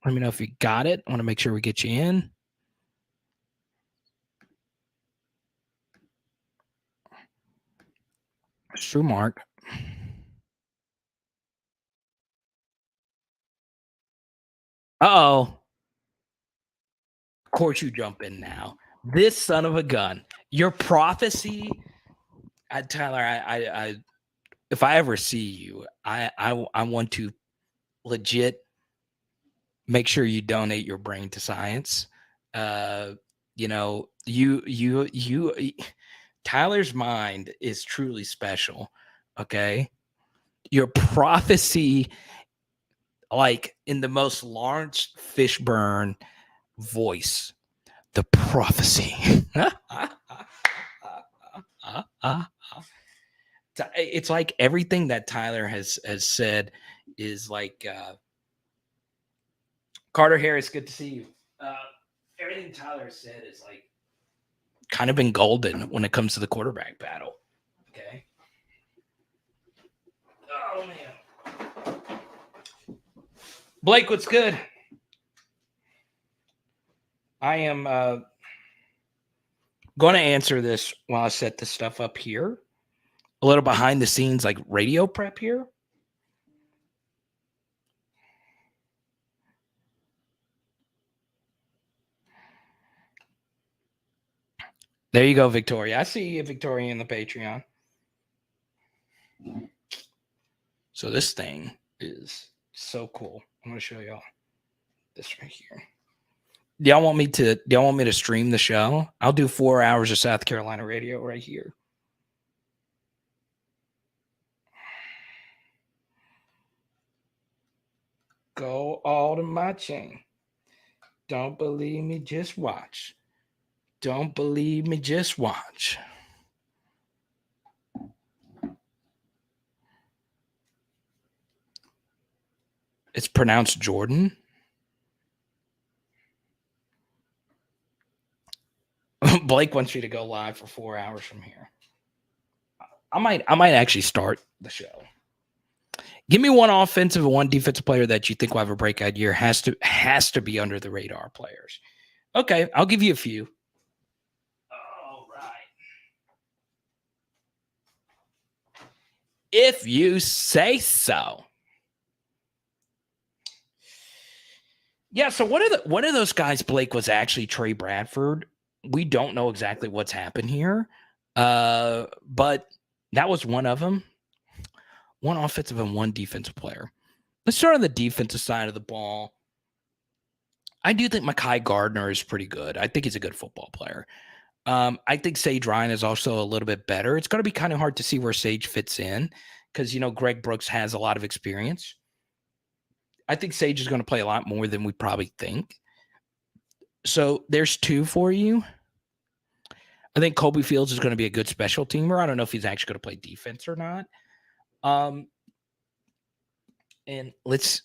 Let me know if you got it. I want to make sure we get you in. It's true, Mark. Uh-oh. Of course you jump in now. This son of a gun. Your prophecy, Tyler, I if I ever see you, I want to legit make sure you donate your brain to science. You know, Tyler's mind is truly special. Okay. Your prophecy, like in the most Lawrence Fishburne voice, the prophecy. It's like everything that Tyler has said is like Carter Harris, good to see you. Everything Tyler said is like kind of been golden when it comes to the quarterback battle. Okay. Oh man. Blake, what's good? I am going to answer this while I set this stuff up here. A little behind the scenes, like radio prep here. There you go, Victoria. I see you, Victoria, in the Patreon. So this thing is so cool. I'm going to show y'all this right here. Do y'all want me to stream the show? I'll do 4 hours of South Carolina radio right here. Go all to my chain. Don't believe me? Just watch. Don't believe me? Just watch. It's pronounced Jordan. Blake wants you to go live for 4 hours from here. I might actually start the show. Give me one offensive and one defensive player that you think will have a breakout year. Has to be under the radar players. Okay, I'll give you a few. All right. If you say so. Yeah, so one of those guys, Blake, was actually Trey Bradford. We don't know exactly what's happened here. But that was one of them. One offensive and one defensive player. Let's start on the defensive side of the ball. I do think Mekhi Gardner is pretty good. I think he's a good football player. I think Sage Ryan is also a little bit better. It's going to be kind of hard to see where Sage fits in because, Greg Brooks has a lot of experience. I think Sage is going to play a lot more than we probably think. So there's two for you. I think Kobe Fields is going to be a good special teamer. I don't know if he's actually going to play defense or not. And let's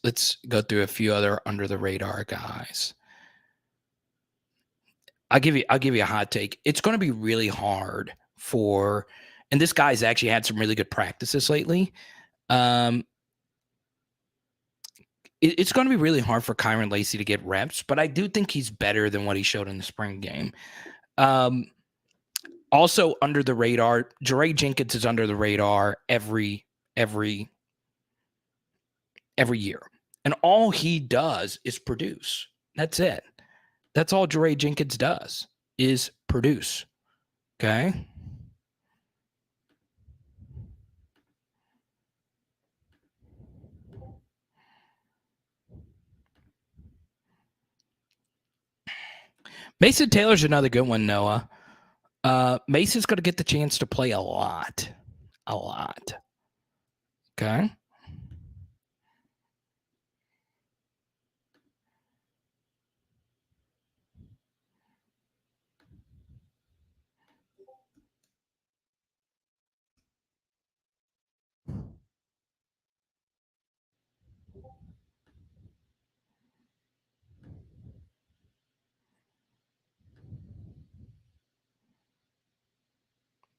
go through a few other under the radar guys. I'll give you a hot take. It's going to be really hard for, and this guy's actually had some really good practices lately. It's going to be really hard for Kyron Lacy to get reps, but I do think he's better than what he showed in the spring game. Also under the radar, Jaray Jenkins is under the radar every year. And all he does is produce. That's it. That's all Jaray Jenkins does is produce. Okay. Mason Taylor's another good one, Noah. Mason's going to get the chance to play a lot. A lot. Okay.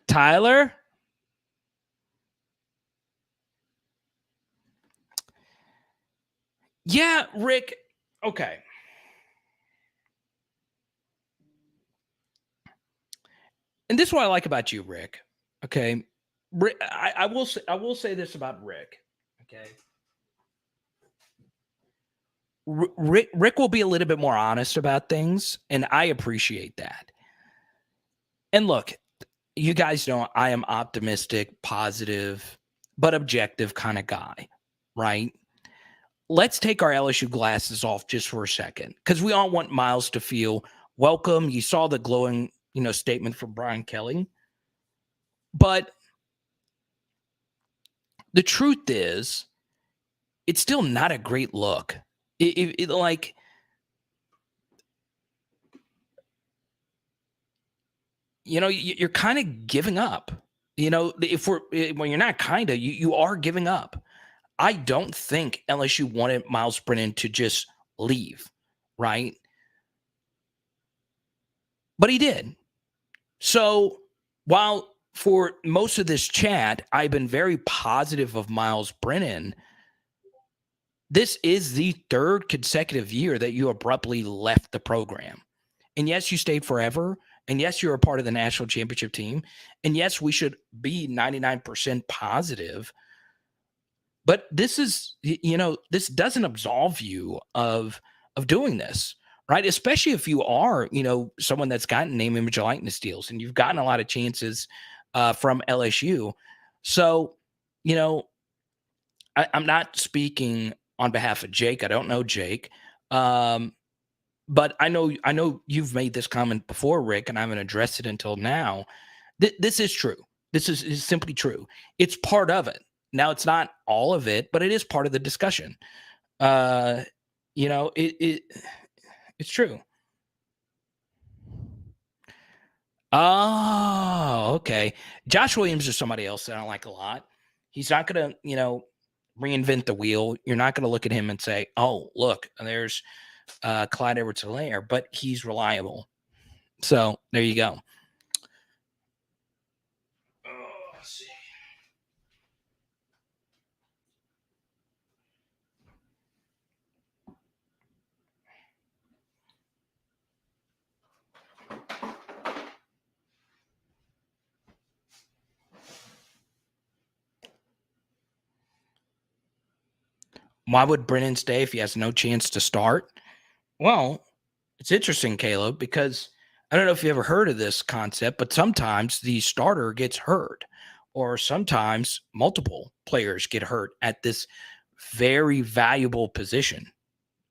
Tyler? Yeah, Rick. Okay. And this is what I like about you, Rick. Okay. Rick, I will say this about Rick. Okay. Rick will be a little bit more honest about things, and I appreciate that. And look, you guys know I am optimistic, positive, but objective kind of guy, right? Let's take our LSU glasses off just for a second, because we all want Miles to feel welcome. You saw the glowing, statement from Brian Kelly, but the truth is, it's still not a great look. Like, you're kind of giving up. If when you're not kind of, you are giving up. I don't think LSU wanted Miles Brennan to just leave, right? But he did. So while for most of this chat, I've been very positive of Miles Brennan, this is the third consecutive year that you abruptly left the program. And yes, you stayed forever. And yes, you're a part of the national championship team. And yes, we should be 99% positive. But this is, this doesn't absolve you of doing this, right? Especially if you are, someone that's gotten name, image, likeness deals, and you've gotten a lot of chances from LSU. So, I'm not speaking on behalf of Jake. I don't know Jake. But I know you've made this comment before, Rick, and I haven't addressed it until now. This is true. This is simply true. It's part of it. Now, it's not all of it, but it is part of the discussion. It's true. Oh, okay. Josh Williams is somebody else that I like a lot. He's not going to, reinvent the wheel. You're not going to look at him and say, "Oh, look, there's Clyde Edwards-Helaire," but he's reliable. So there you go. Oh, let's see. Why would Brennan stay if he has no chance to start? Well, it's interesting, Caleb, because I don't know if you ever heard of this concept, but sometimes the starter gets hurt, or sometimes multiple players get hurt at this very valuable position.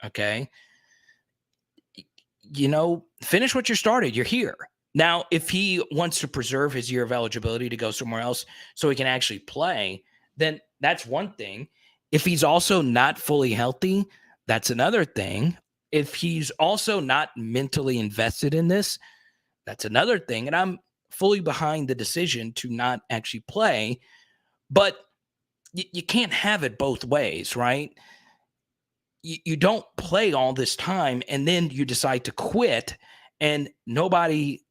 Okay. Finish what you started. You're here. Now, if he wants to preserve his year of eligibility to go somewhere else so he can actually play, then that's one thing. If he's also not fully healthy, that's another thing. If he's also not mentally invested in this, that's another thing. And I'm fully behind the decision to not actually play, but you can't have it both ways, right? You don't play all this time and then you decide to quit and nobody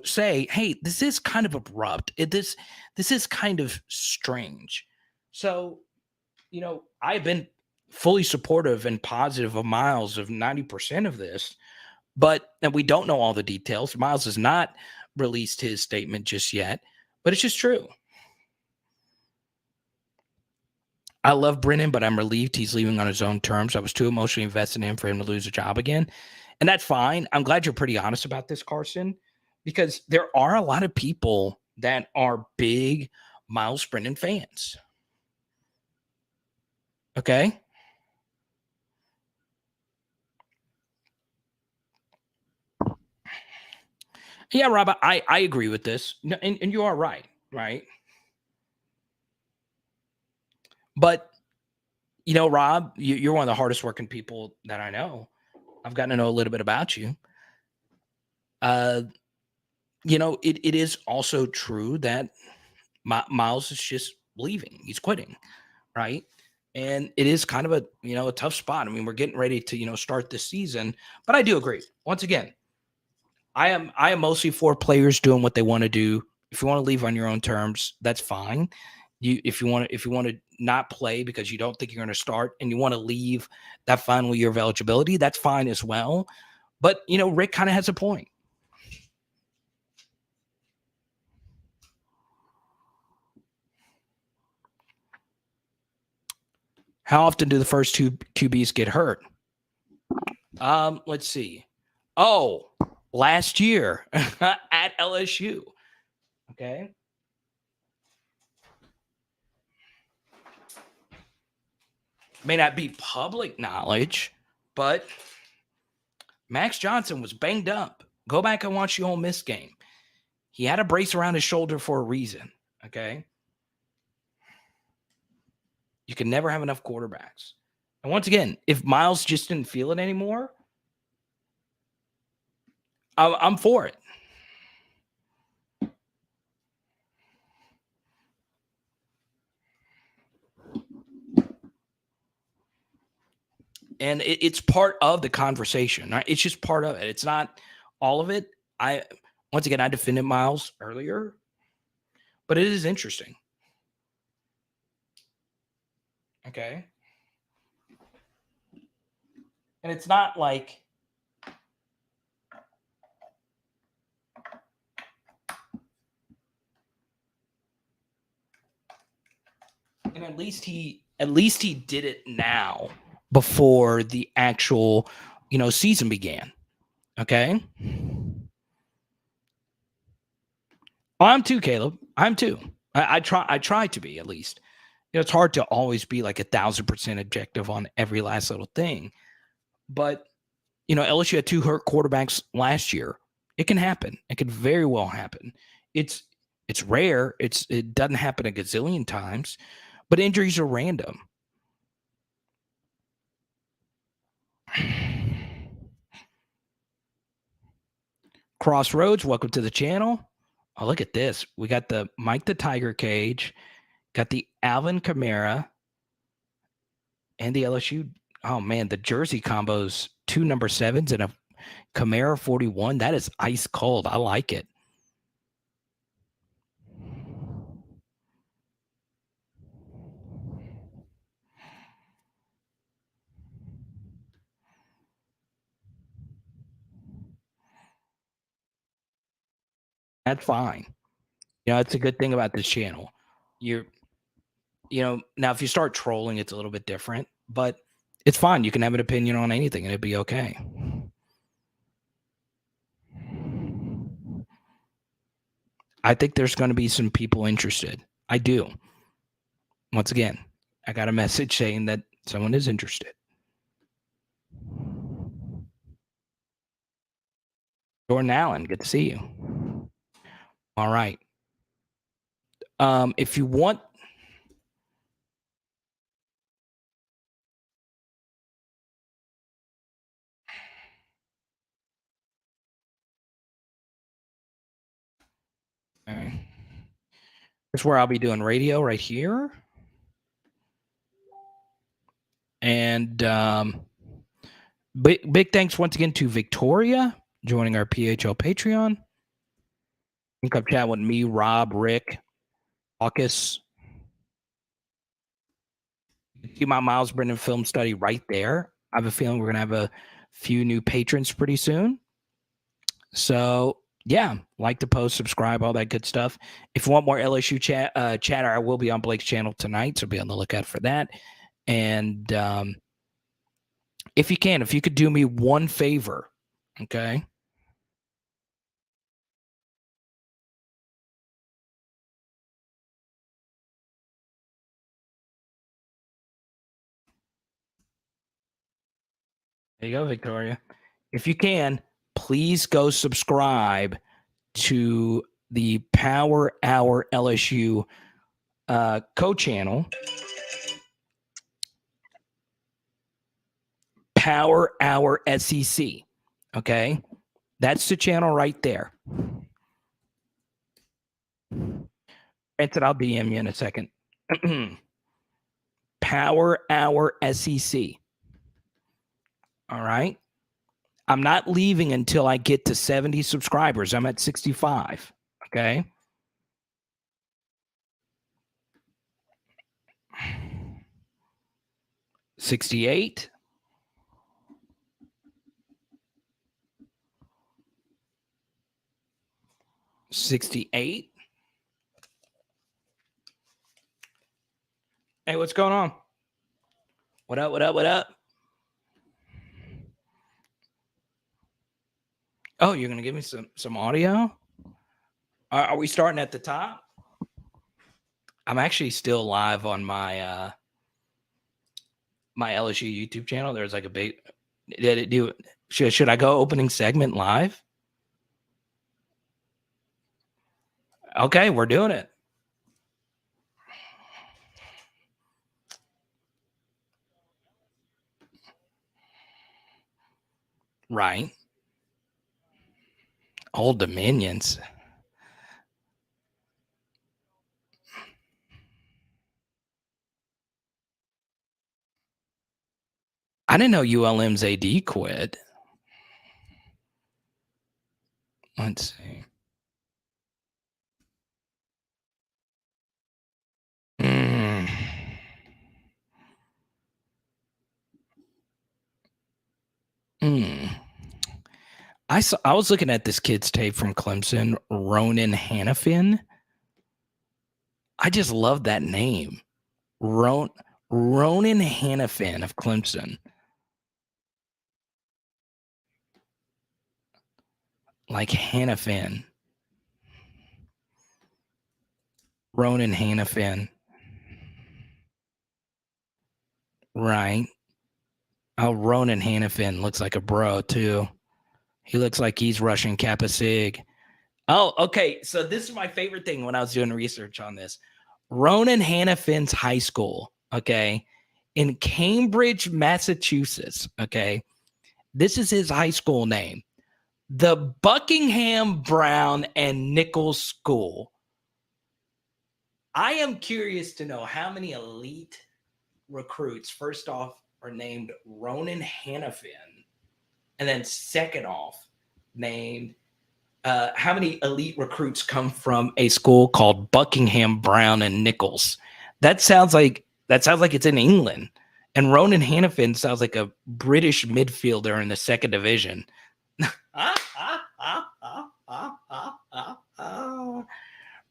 say, hey, this is kind of abrupt, this is kind of strange. So I've been fully supportive and positive of Miles of 90% of this, and we don't know all the details. Miles has not released his statement just yet, but it's just true. I love Brennan, but I'm relieved he's leaving on his own terms. I was too emotionally invested in him for him to lose a job again. And that's fine. I'm glad you're pretty honest about this, Carson, because there are a lot of people that are big Miles Brennan fans. Okay. Yeah, Rob, I agree with this. And you are right, right? But, Rob, you're one of the hardest working people that I know. I've gotten to know a little bit about you. Uh, it is also true that Miles is just leaving. He's quitting, right? And it is kind of a tough spot. I mean, we're getting ready to start this season, but I do agree. Once again, I am mostly for players doing what they want to do. If you want to leave on your own terms, that's fine. If you want to not play because you don't think you're going to start and you want to leave that final year of eligibility, that's fine as well. But Rick kind of has a point. How often do the first two QBs get hurt? Let's see. Oh, last year at LSU. Okay. May not be public knowledge, but Max Johnson was banged up. Go back and watch the Ole Miss game. He had a brace around his shoulder for a reason. Okay. You can never have enough quarterbacks. And once again, if Miles just didn't feel it anymore, I'm for it. And it's part of the conversation. Right? It's just part of it. It's not all of it. Once again, I defended Miles earlier, but it is interesting. Okay. And it's not like and at least he did it now before the actual, season began. Okay. Oh, I'm too, Caleb. I'm too. I try to be at least. It's hard to always be like 1,000% objective on every last little thing. But LSU had 2 hurt quarterbacks last year. It can happen. It can very well happen. It's rare. It doesn't happen a gazillion times, but injuries are random. Crossroads, welcome to the channel. Oh, look at this. We got the Mike the Tiger Cage, got the Alvin Kamara, and the LSU. Oh man, the jersey combos, 2 number 7s and a Kamara 41. That is ice cold. I like it. That's fine. It's a good thing about this channel. You're, now if you start trolling, it's a little bit different, but it's fine. You can have an opinion on anything and it'd be okay. I think there's going to be some people interested. I do. Once again, I got a message saying that someone is interested. Jordan Allen, good to see you. All right. If you want, okay. Here's where I'll be doing radio right here. And big thanks once again to Victoria joining our PHL Patreon. You can come chat with me, Rob, Rick, August. See my Miles Brennan film study right there. I have a feeling we're going to have a few new patrons pretty soon. So, yeah, like the post, subscribe, all that good stuff. If you want more LSU chatter, I will be on Blake's channel tonight, so be on the lookout for that. And if you could do me one favor, okay? There you go, Victoria. If you can, please go subscribe to the Power Hour LSU co-channel. Power Hour SEC. Okay. That's the channel right there. Granted, I'll DM you in a second. Power Hour SEC. All right. I'm not leaving until I get to 70 subscribers. I'm at 65. Okay. $68. $68. Hey, what's going on? What up? What up? What up? Oh, you're gonna give me some audio? Are we starting at the top? I'm actually still live on my my LSU YouTube channel. There's like a big. Did it do? Should I go opening segment live? Okay, we're doing it. Right. Old Dominions. I didn't know ULM's AD quit. Let's see. Mm. Mm. I was looking at this kid's tape from Clemson, Ronan Hannafin. I just love that name. Ronan Hannafin of Clemson. Like Hannafin. Ronan Hannafin. Right. Oh, Ronan Hannafin looks like a bro too. He looks like he's Russian Kappa Sig. Oh, okay. So this is my favorite thing when I was doing research on this. Ronan Hannafin's high school, okay, in Cambridge, Massachusetts, okay. This is his high school name. The Buckingham Brown and Nichols School. I am curious to know how many elite recruits, first off, are named Ronan Hannafin, and then second off, named how many elite recruits come from a school called Buckingham Brown and Nichols. That sounds like it's in England. And Ronan Hannafin sounds like a British midfielder in the second division.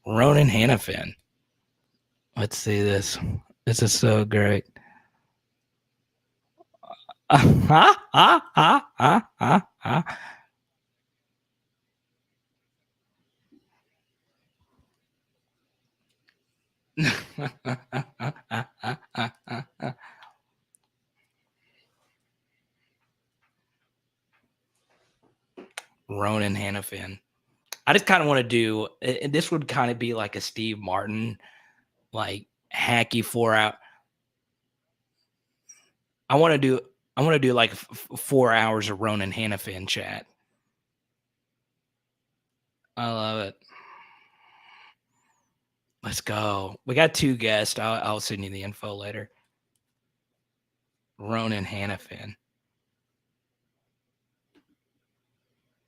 Ronan Hannafin. Let's see this. This is so great. Ronan Hannafin. I just kind of want to do, and this would kind of be like a Steve Martin, like hacky 4 hour. I want to do like 4 hours of Ronan Hannafin chat. I love it. Let's go. We got 2 guests. I'll send you the info later. Ronan Hannafin.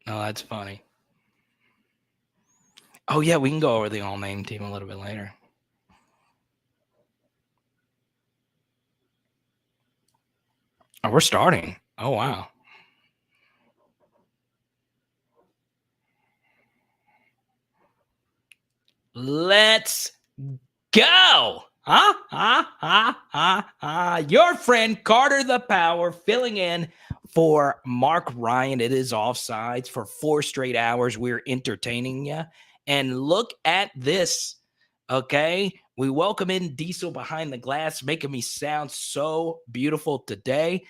Oh, that's funny. Oh yeah, we can go over the all name team a little bit later. Oh, we're starting. Oh wow. Let's go. Your friend Carter the Power filling in for Mark Ryan. It is offsides for 4 straight hours. We're entertaining you. And look at this. Okay. We welcome in Diesel behind the glass, making me sound so beautiful today.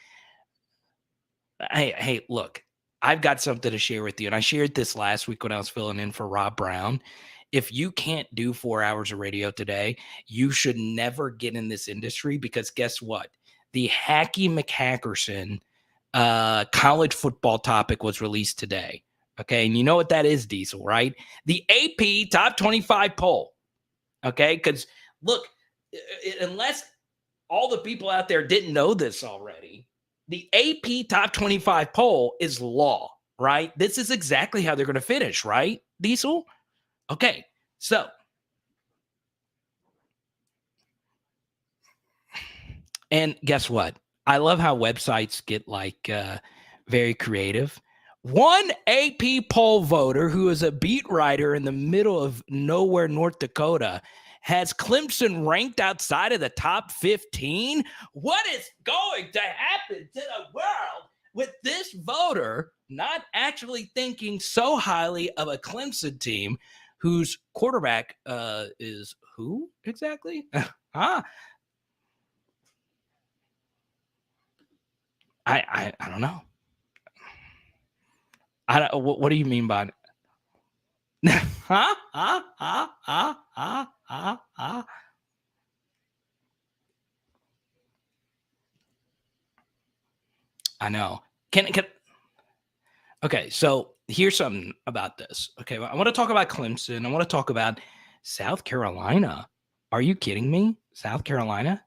Hey, look, I've got something to share with you. And I shared this last week when I was filling in for Rob Brown. If you can't do 4 hours of radio today, you should never get in this industry because guess what? The Hacky McHackerson college football topic was released today. Okay. And you know what that is, Diesel, right? The AP top 25 poll. Okay. Because look, unless all the people out there didn't know this already, the AP top 25 poll is law, right? This is exactly how they're going to finish, right, Diesel? Okay. So, and guess what? I love how websites get like very creative. One AP poll voter who is a beat writer in the middle of nowhere, North Dakota, has Clemson ranked outside of the top 15. What is going to happen to the world with this voter not actually thinking so highly of a Clemson team whose quarterback is who exactly? Huh? I don't know. I don't, what do you mean by it? Huh? Huh? Huh? Huh? Huh? Huh? Huh? I know. Can okay, so here's something about this. Okay, I want to talk about Clemson. I want to talk about South Carolina. Are you kidding me? South Carolina?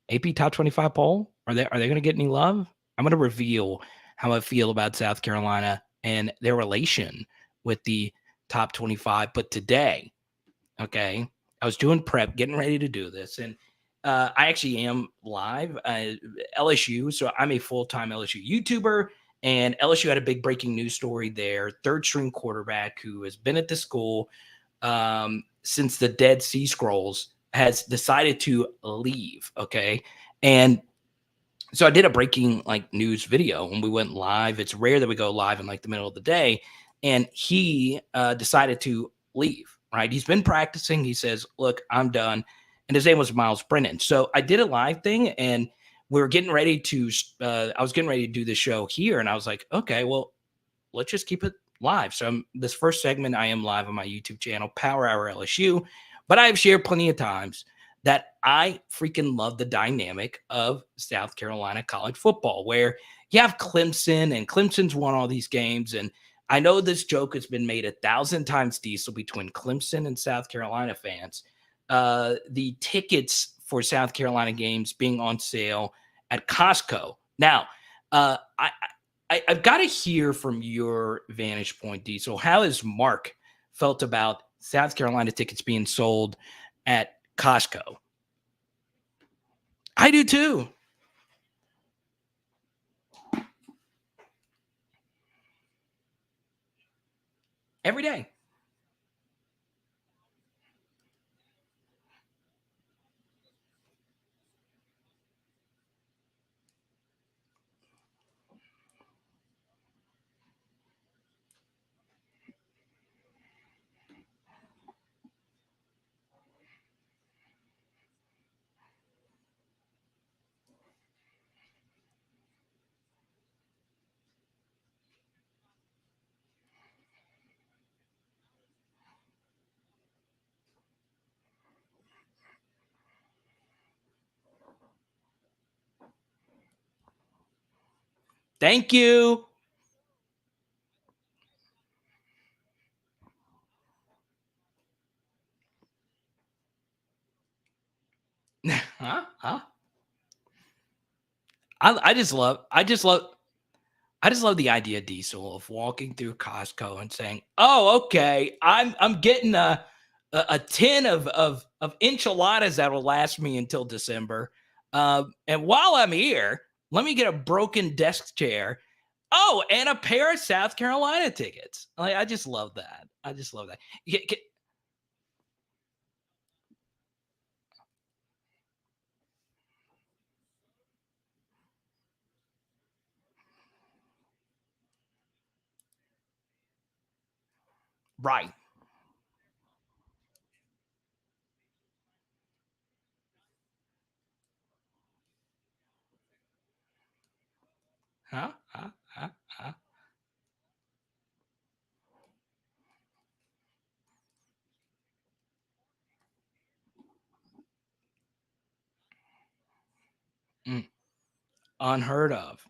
AP top 25 poll? Are they going to get any love? I'm going to reveal how I feel about South Carolina and their relation with the top 25. But today, okay, I was doing prep, getting ready to do this, and I actually am live LSU. So I'm a full-time LSU YouTuber, and LSU had a big breaking news story there. Third string quarterback who has been at the school since the Dead Sea Scrolls has decided to leave. Okay, and so I did a breaking like news video when we went live. It's rare that we go live in like the middle of the day, and he decided to leave. Right, he's been practicing. He says, "Look, I'm done," and his name was Miles Brennan. So I did a live thing, and we were getting ready to. I was getting ready to do the show here, and I was like, "Okay, well, let's just keep it live." So this first segment, I am live on my YouTube channel, Power Hour LSU, but I've shared plenty of times that I freaking love the dynamic of South Carolina college football, where you have Clemson and Clemson's won all these games. And I know this joke has been made 1,000 times, Diesel, between Clemson and South Carolina fans. The tickets for South Carolina games being on sale at Costco. Now, I've got to hear from your vantage point, Diesel. How has Mark felt about South Carolina tickets being sold at Costco? I do too. Every day. Thank you. Huh? Huh? I just love the idea, Diesel, of walking through Costco and saying, "Oh, okay, I'm getting a tin of enchiladas that will last me until December. And while I'm here, let me get a broken desk chair. Oh, and a pair of South Carolina tickets." Like, I just love that. I just love that. Right? Huh? Huh? Huh? Huh? Mm, unheard of.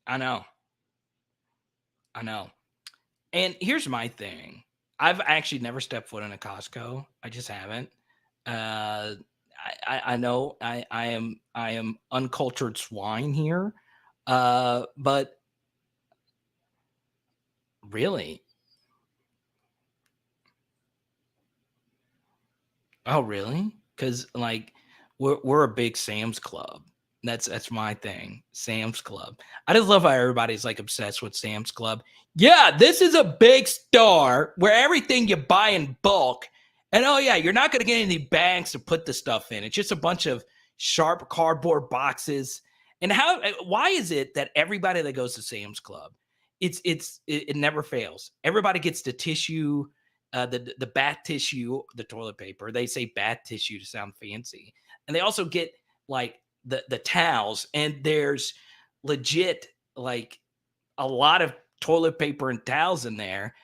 I know. I know. And here's my thing. I've actually never stepped foot in a Costco. I just haven't. Uh, I know I am uncultured swine here. But really, oh, really? Because like we're a big Sam's Club. That's my thing. Sam's Club. I just love how everybody's like obsessed with Sam's Club. Yeah, this is a big store where everything you buy in bulk. And oh yeah, you're not gonna get any bags to put the stuff in. It's just a bunch of sharp cardboard boxes. And why is it that everybody that goes to Sam's Club, it never fails. Everybody gets the tissue, the bath tissue, the toilet paper. They say bath tissue to sound fancy, and they also get like the towels. And there's legit like a lot of toilet paper and towels in there.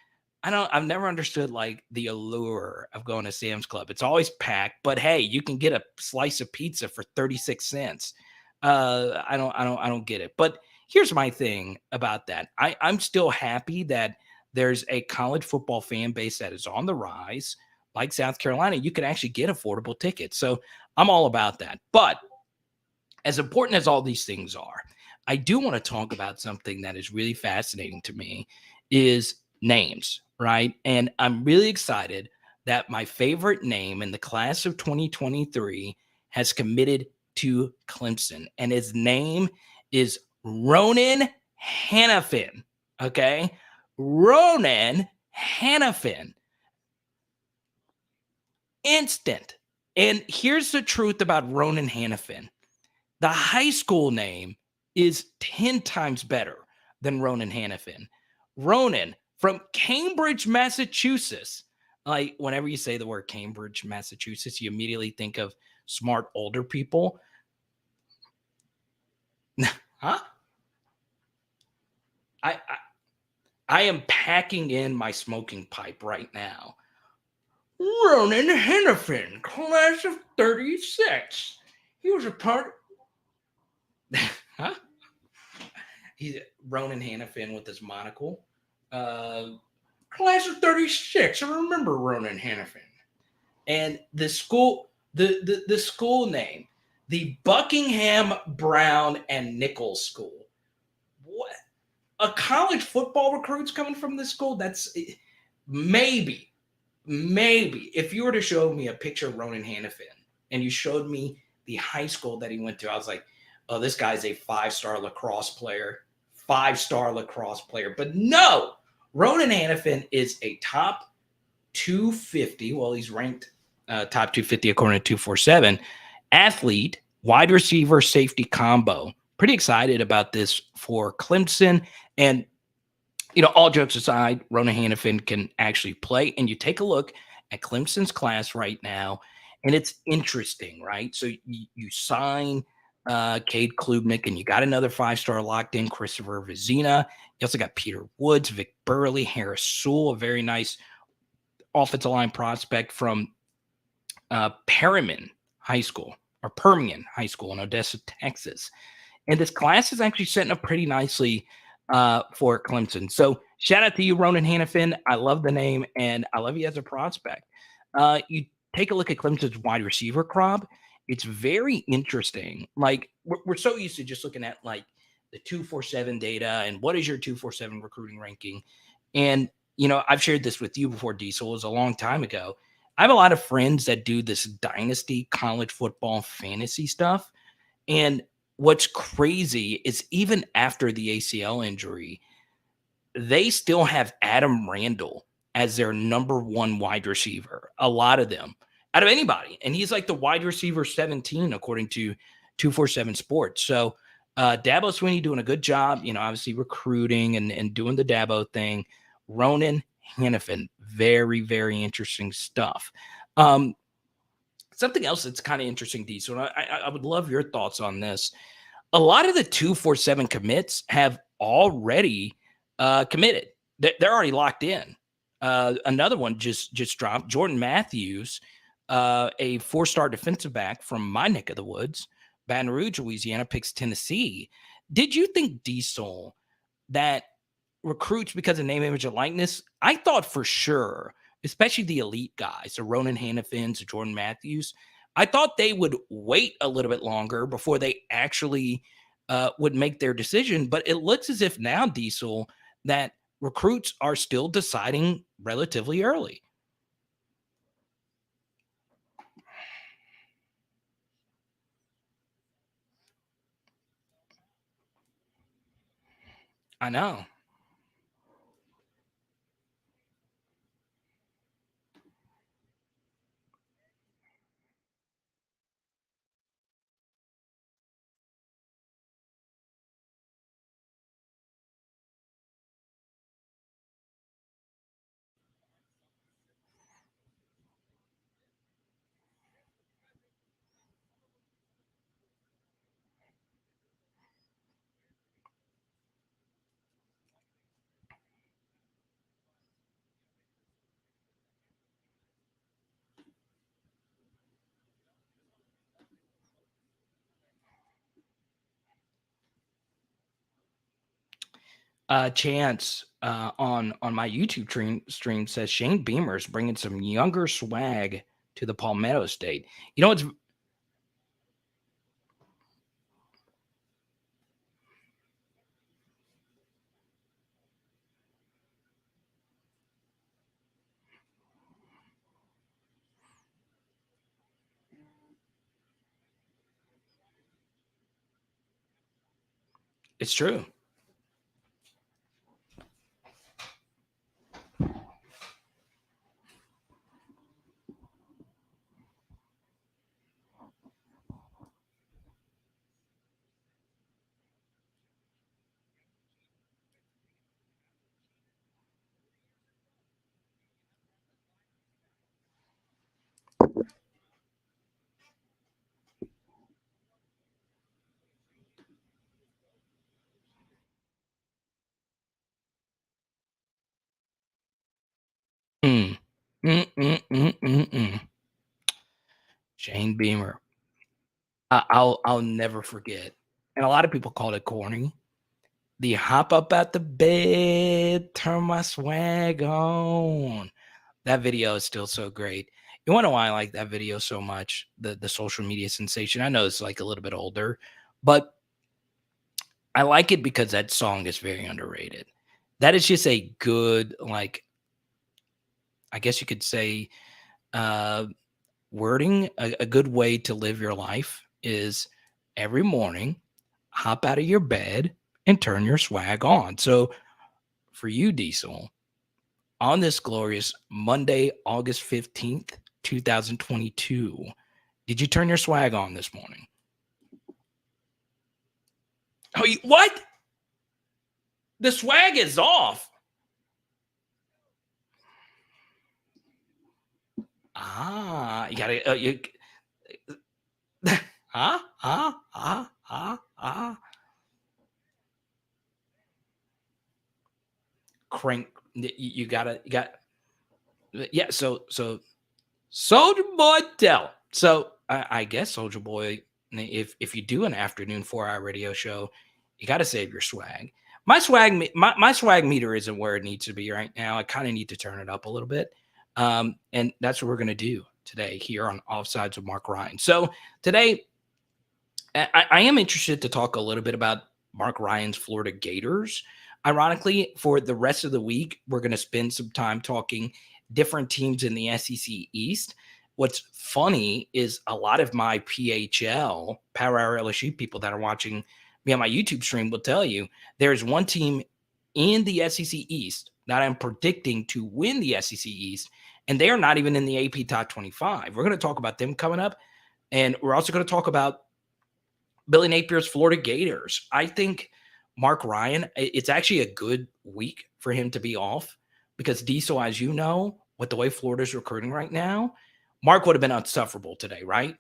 I've never understood like the allure of going to Sam's Club. It's always packed, but hey, you can get a slice of pizza for 36 cents. I don't get it. But here's my thing about that. I'm still happy that there's a college football fan base that is on the rise, like South Carolina. You can actually get affordable tickets. So I'm all about that. But as important as all these things are, I do want to talk about something that is really fascinating to me is names, right? And I'm really excited that my favorite name in the class of 2023 has committed to Clemson, and his name is Ronan Hannafin. Okay. Ronan Hannafin. Instant. And here's the truth about Ronan Hannafin. The high school name is 10 times better than Ronan Hannafin. Ronan from Cambridge, Massachusetts. Like, whenever you say the word Cambridge, Massachusetts, you immediately think of smart older people. Huh? I, I I am packing in my smoking pipe right now. Ronan Hannafin, class of 36. He was a part. Huh? He's Ronan Hannafin with his monocle. Uh, class of 36. I remember Ronan Hannafin. And the school name, the Buckingham Brown and Nichols School. What? A college football recruit's coming from this school? That's maybe, maybe if you were to show me a picture of Ronan Hannafin and you showed me the high school that he went to, I was like, oh, this guy's a five-star lacrosse player. Five-star lacrosse player. But no, Ronan Hannafin is a top 250. Well, he's ranked top 250 according to 247. Athlete, wide receiver, safety combo. Pretty excited about this for Clemson. And, all jokes aside, Ronan Hannafin can actually play. And you take a look at Clemson's class right now, and it's interesting, right? So you sign Cade Klubnik, and you got another five-star locked in, Christopher Vizina. You also got Peter Woods, Vic Burley, Harris Sewell, a very nice offensive line prospect from Permian High School in Odessa, Texas. And this class is actually setting up pretty nicely for Clemson. So shout out to you, Ronan Hannafin. I love the name, and I love you as a prospect. You take a look at Clemson's wide receiver crop. It's very interesting. Like we're so used to just looking at like the 247 data and what is your 247 recruiting ranking. And I've shared this with you before, Diesel. It was a long time ago. I have a lot of friends that do this dynasty college football fantasy stuff. And what's crazy is even after the ACL injury, they still have Adam Randall as their number one wide receiver. A lot of them out of anybody. And he's like the wide receiver 17, according to 247 Sports. So Dabo Swinney doing a good job, obviously recruiting and doing the Dabo thing. Ronan Hannafin, very, very interesting stuff. Something else that's kind of interesting, D. So I would love your thoughts on this. A lot of the 247 commits have already committed. They're already locked in. Another one just dropped. Jordan Matthews, a 4-star defensive back from my neck of the woods, Baton Rouge, Louisiana, picks Tennessee. Did you think, Desean, that recruits because of name, image, and likeness? I thought for sure, especially the elite guys, the Ronan Hannafins, the Jordan Matthews, I thought they would wait a little bit longer before they actually would make their decision. But it looks as if now, Diesel, that recruits are still deciding relatively early. I know. Chance on my YouTube stream says Shane Beamer is bringing some younger swag to the Palmetto State. It's true. Mm. Shane Beamer. I'll never forget. And a lot of people called it corny. The hop up at the bed, turn my swag on. That video is still so great. You want to know why I like that video so much? The social media sensation. I know it's like a little bit older, but I like it because that song is very underrated. That is just a good, like, I guess you could say, uh, wording. A good way to live your life is every morning, hop out of your bed and turn your swag on. So for you, Diesel, on this glorious Monday, August 15th, 2022, did you turn your swag on this morning? Oh, what? The swag is off. You gotta, crank. You got, yeah. So Soldier Boy tell. So I guess Soldier Boy, if you do an afternoon 4-hour radio show, you got to save your swag. My swag meter isn't where it needs to be right now. I kind of need to turn it up a little bit, and that's what we're gonna do today here on Offsides with Mark Ryan. So today, I am interested to talk a little bit about Mark Ryan's Florida Gators. Ironically, for the rest of the week, we're going to spend some time talking different teams in the SEC East. What's funny is a lot of my PHL, Power Hour LSU people that are watching me on my YouTube stream will tell you there's one team in the SEC East that I'm predicting to win the SEC East, and they are not even in the AP Top 25. We're going to talk about them coming up, and we're also going to talk about Billy Napier's Florida Gators. I think Mark Ryan, it's actually a good week for him to be off because Diesel, as you know, with the way Florida's recruiting right now, Mark would have been unsufferable today, right?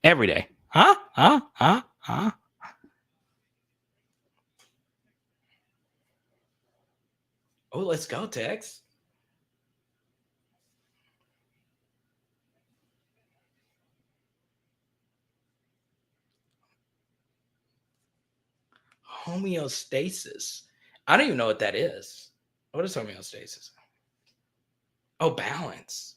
Every day. Huh? Oh, let's go, Tex. Homeostasis. I don't even know what that is. What is homeostasis? Oh, balance.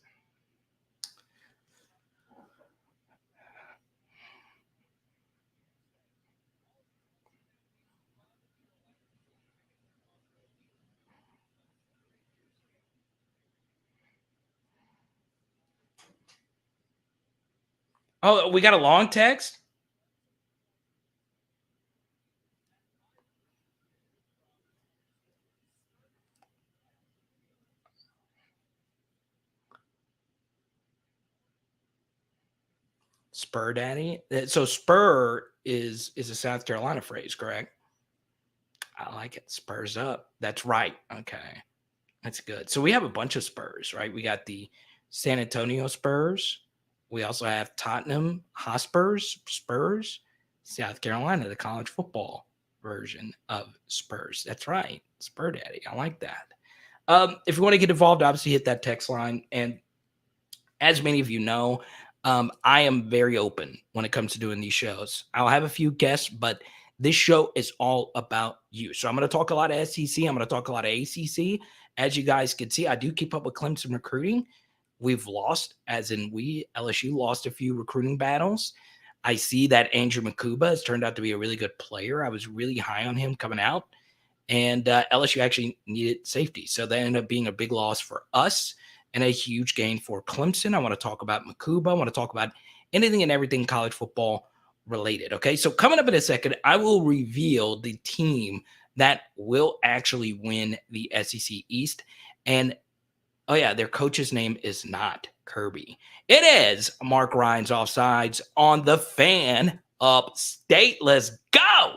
Oh, we got a long text? Spur daddy. So spur is a South Carolina phrase, correct? I like it. Spurs up. That's right. Okay. That's good. So we have a bunch of Spurs, right? We got the San Antonio Spurs. We also have Tottenham Hotspurs, Spurs, South Carolina, the college football version of Spurs. That's right. Spur daddy. I like that. If you want to get involved, obviously hit that text line. And as many of you know, I am very open when it comes to doing these shows. I'll have a few guests, but this show is all about you. So I'm going to talk a lot of SEC. I'm going to talk a lot of ACC. As you guys can see, I do keep up with Clemson recruiting. We've lost, as in LSU lost a few recruiting battles. I see that Andrew Makuba has turned out to be a really good player. I was really high on him coming out. And LSU actually needed safety. So that ended up being a big loss for us and a huge gain for Clemson. I want to talk about Makuba. I want to talk about anything and everything college football related. Okay, so coming up in a second, I will reveal the team that will actually win the SEC East. And oh yeah, their coach's name is not Kirby. It is Mark Ryan's Offsides on the Fan Upstate. Let's go.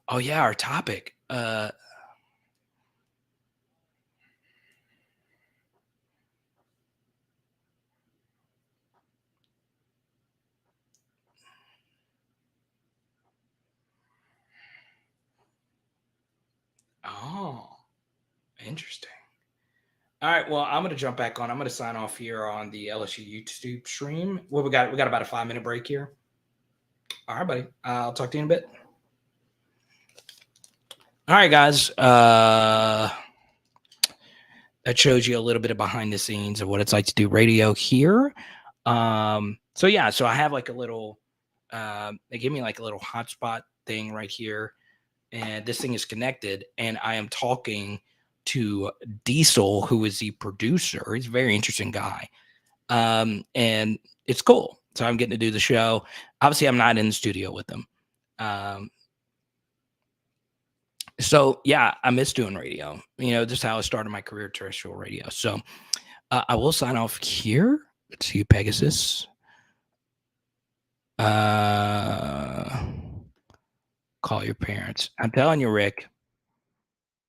Oh yeah, our topic. Oh, interesting. All right, well, I'm going to jump back on. I'm going to sign off here on the LSU YouTube stream. What we got? We got about a 5-minute break here. All right, buddy. I'll talk to you in a bit. All right, guys. That shows you a little bit of behind the scenes of what it's like to do radio here. So yeah, so I have like a little. They give me like a little hotspot thing right here, and this thing is connected, and I am talking to Diesel, who is the producer. He's a very interesting guy. And it's cool. So I'm getting to do the show. Obviously, I'm not in the studio with them. So yeah, I miss doing radio. You know, this is how I started my career, terrestrial radio. So I will sign off here. Let's see, Pegasus. Call your parents. I'm telling you, Rick.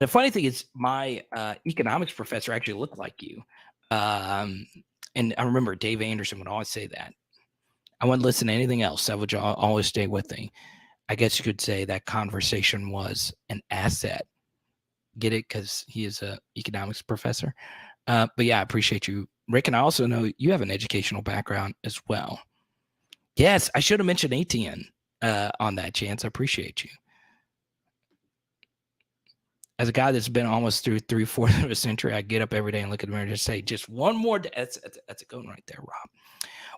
The funny thing is, my economics professor actually looked like you. And I remember Dave Anderson would always say that. I wouldn't listen to anything else. That would always stay with me. I guess you could say that conversation was an asset. Get it? Because he is an economics professor. But yeah, I appreciate you, Rick. And I also know you have an educational background as well. Yes, I should have mentioned ATN on that chance. I appreciate you. As a guy that's been almost through 3/4 of a century, I get up every day and look at the mirror and just say, just one more day. That's a good one right there, Rob.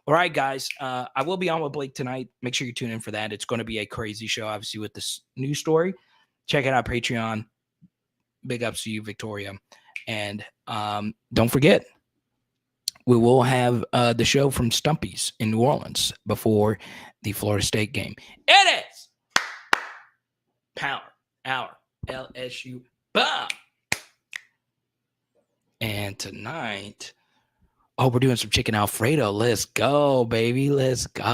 All right, guys. I will be on with Blake tonight. Make sure you tune in for that. It's going to be a crazy show, obviously, with this news story. Check it out, Patreon. Big ups to you, Victoria. And don't forget, we will have the show from Stumpy's in New Orleans before the Florida State game. It is Power Hour LSU Bomb. And tonight, oh, we're doing some chicken Alfredo. Let's go, baby. Let's go.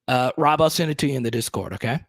Rob, I'll send it to you in the Discord, okay?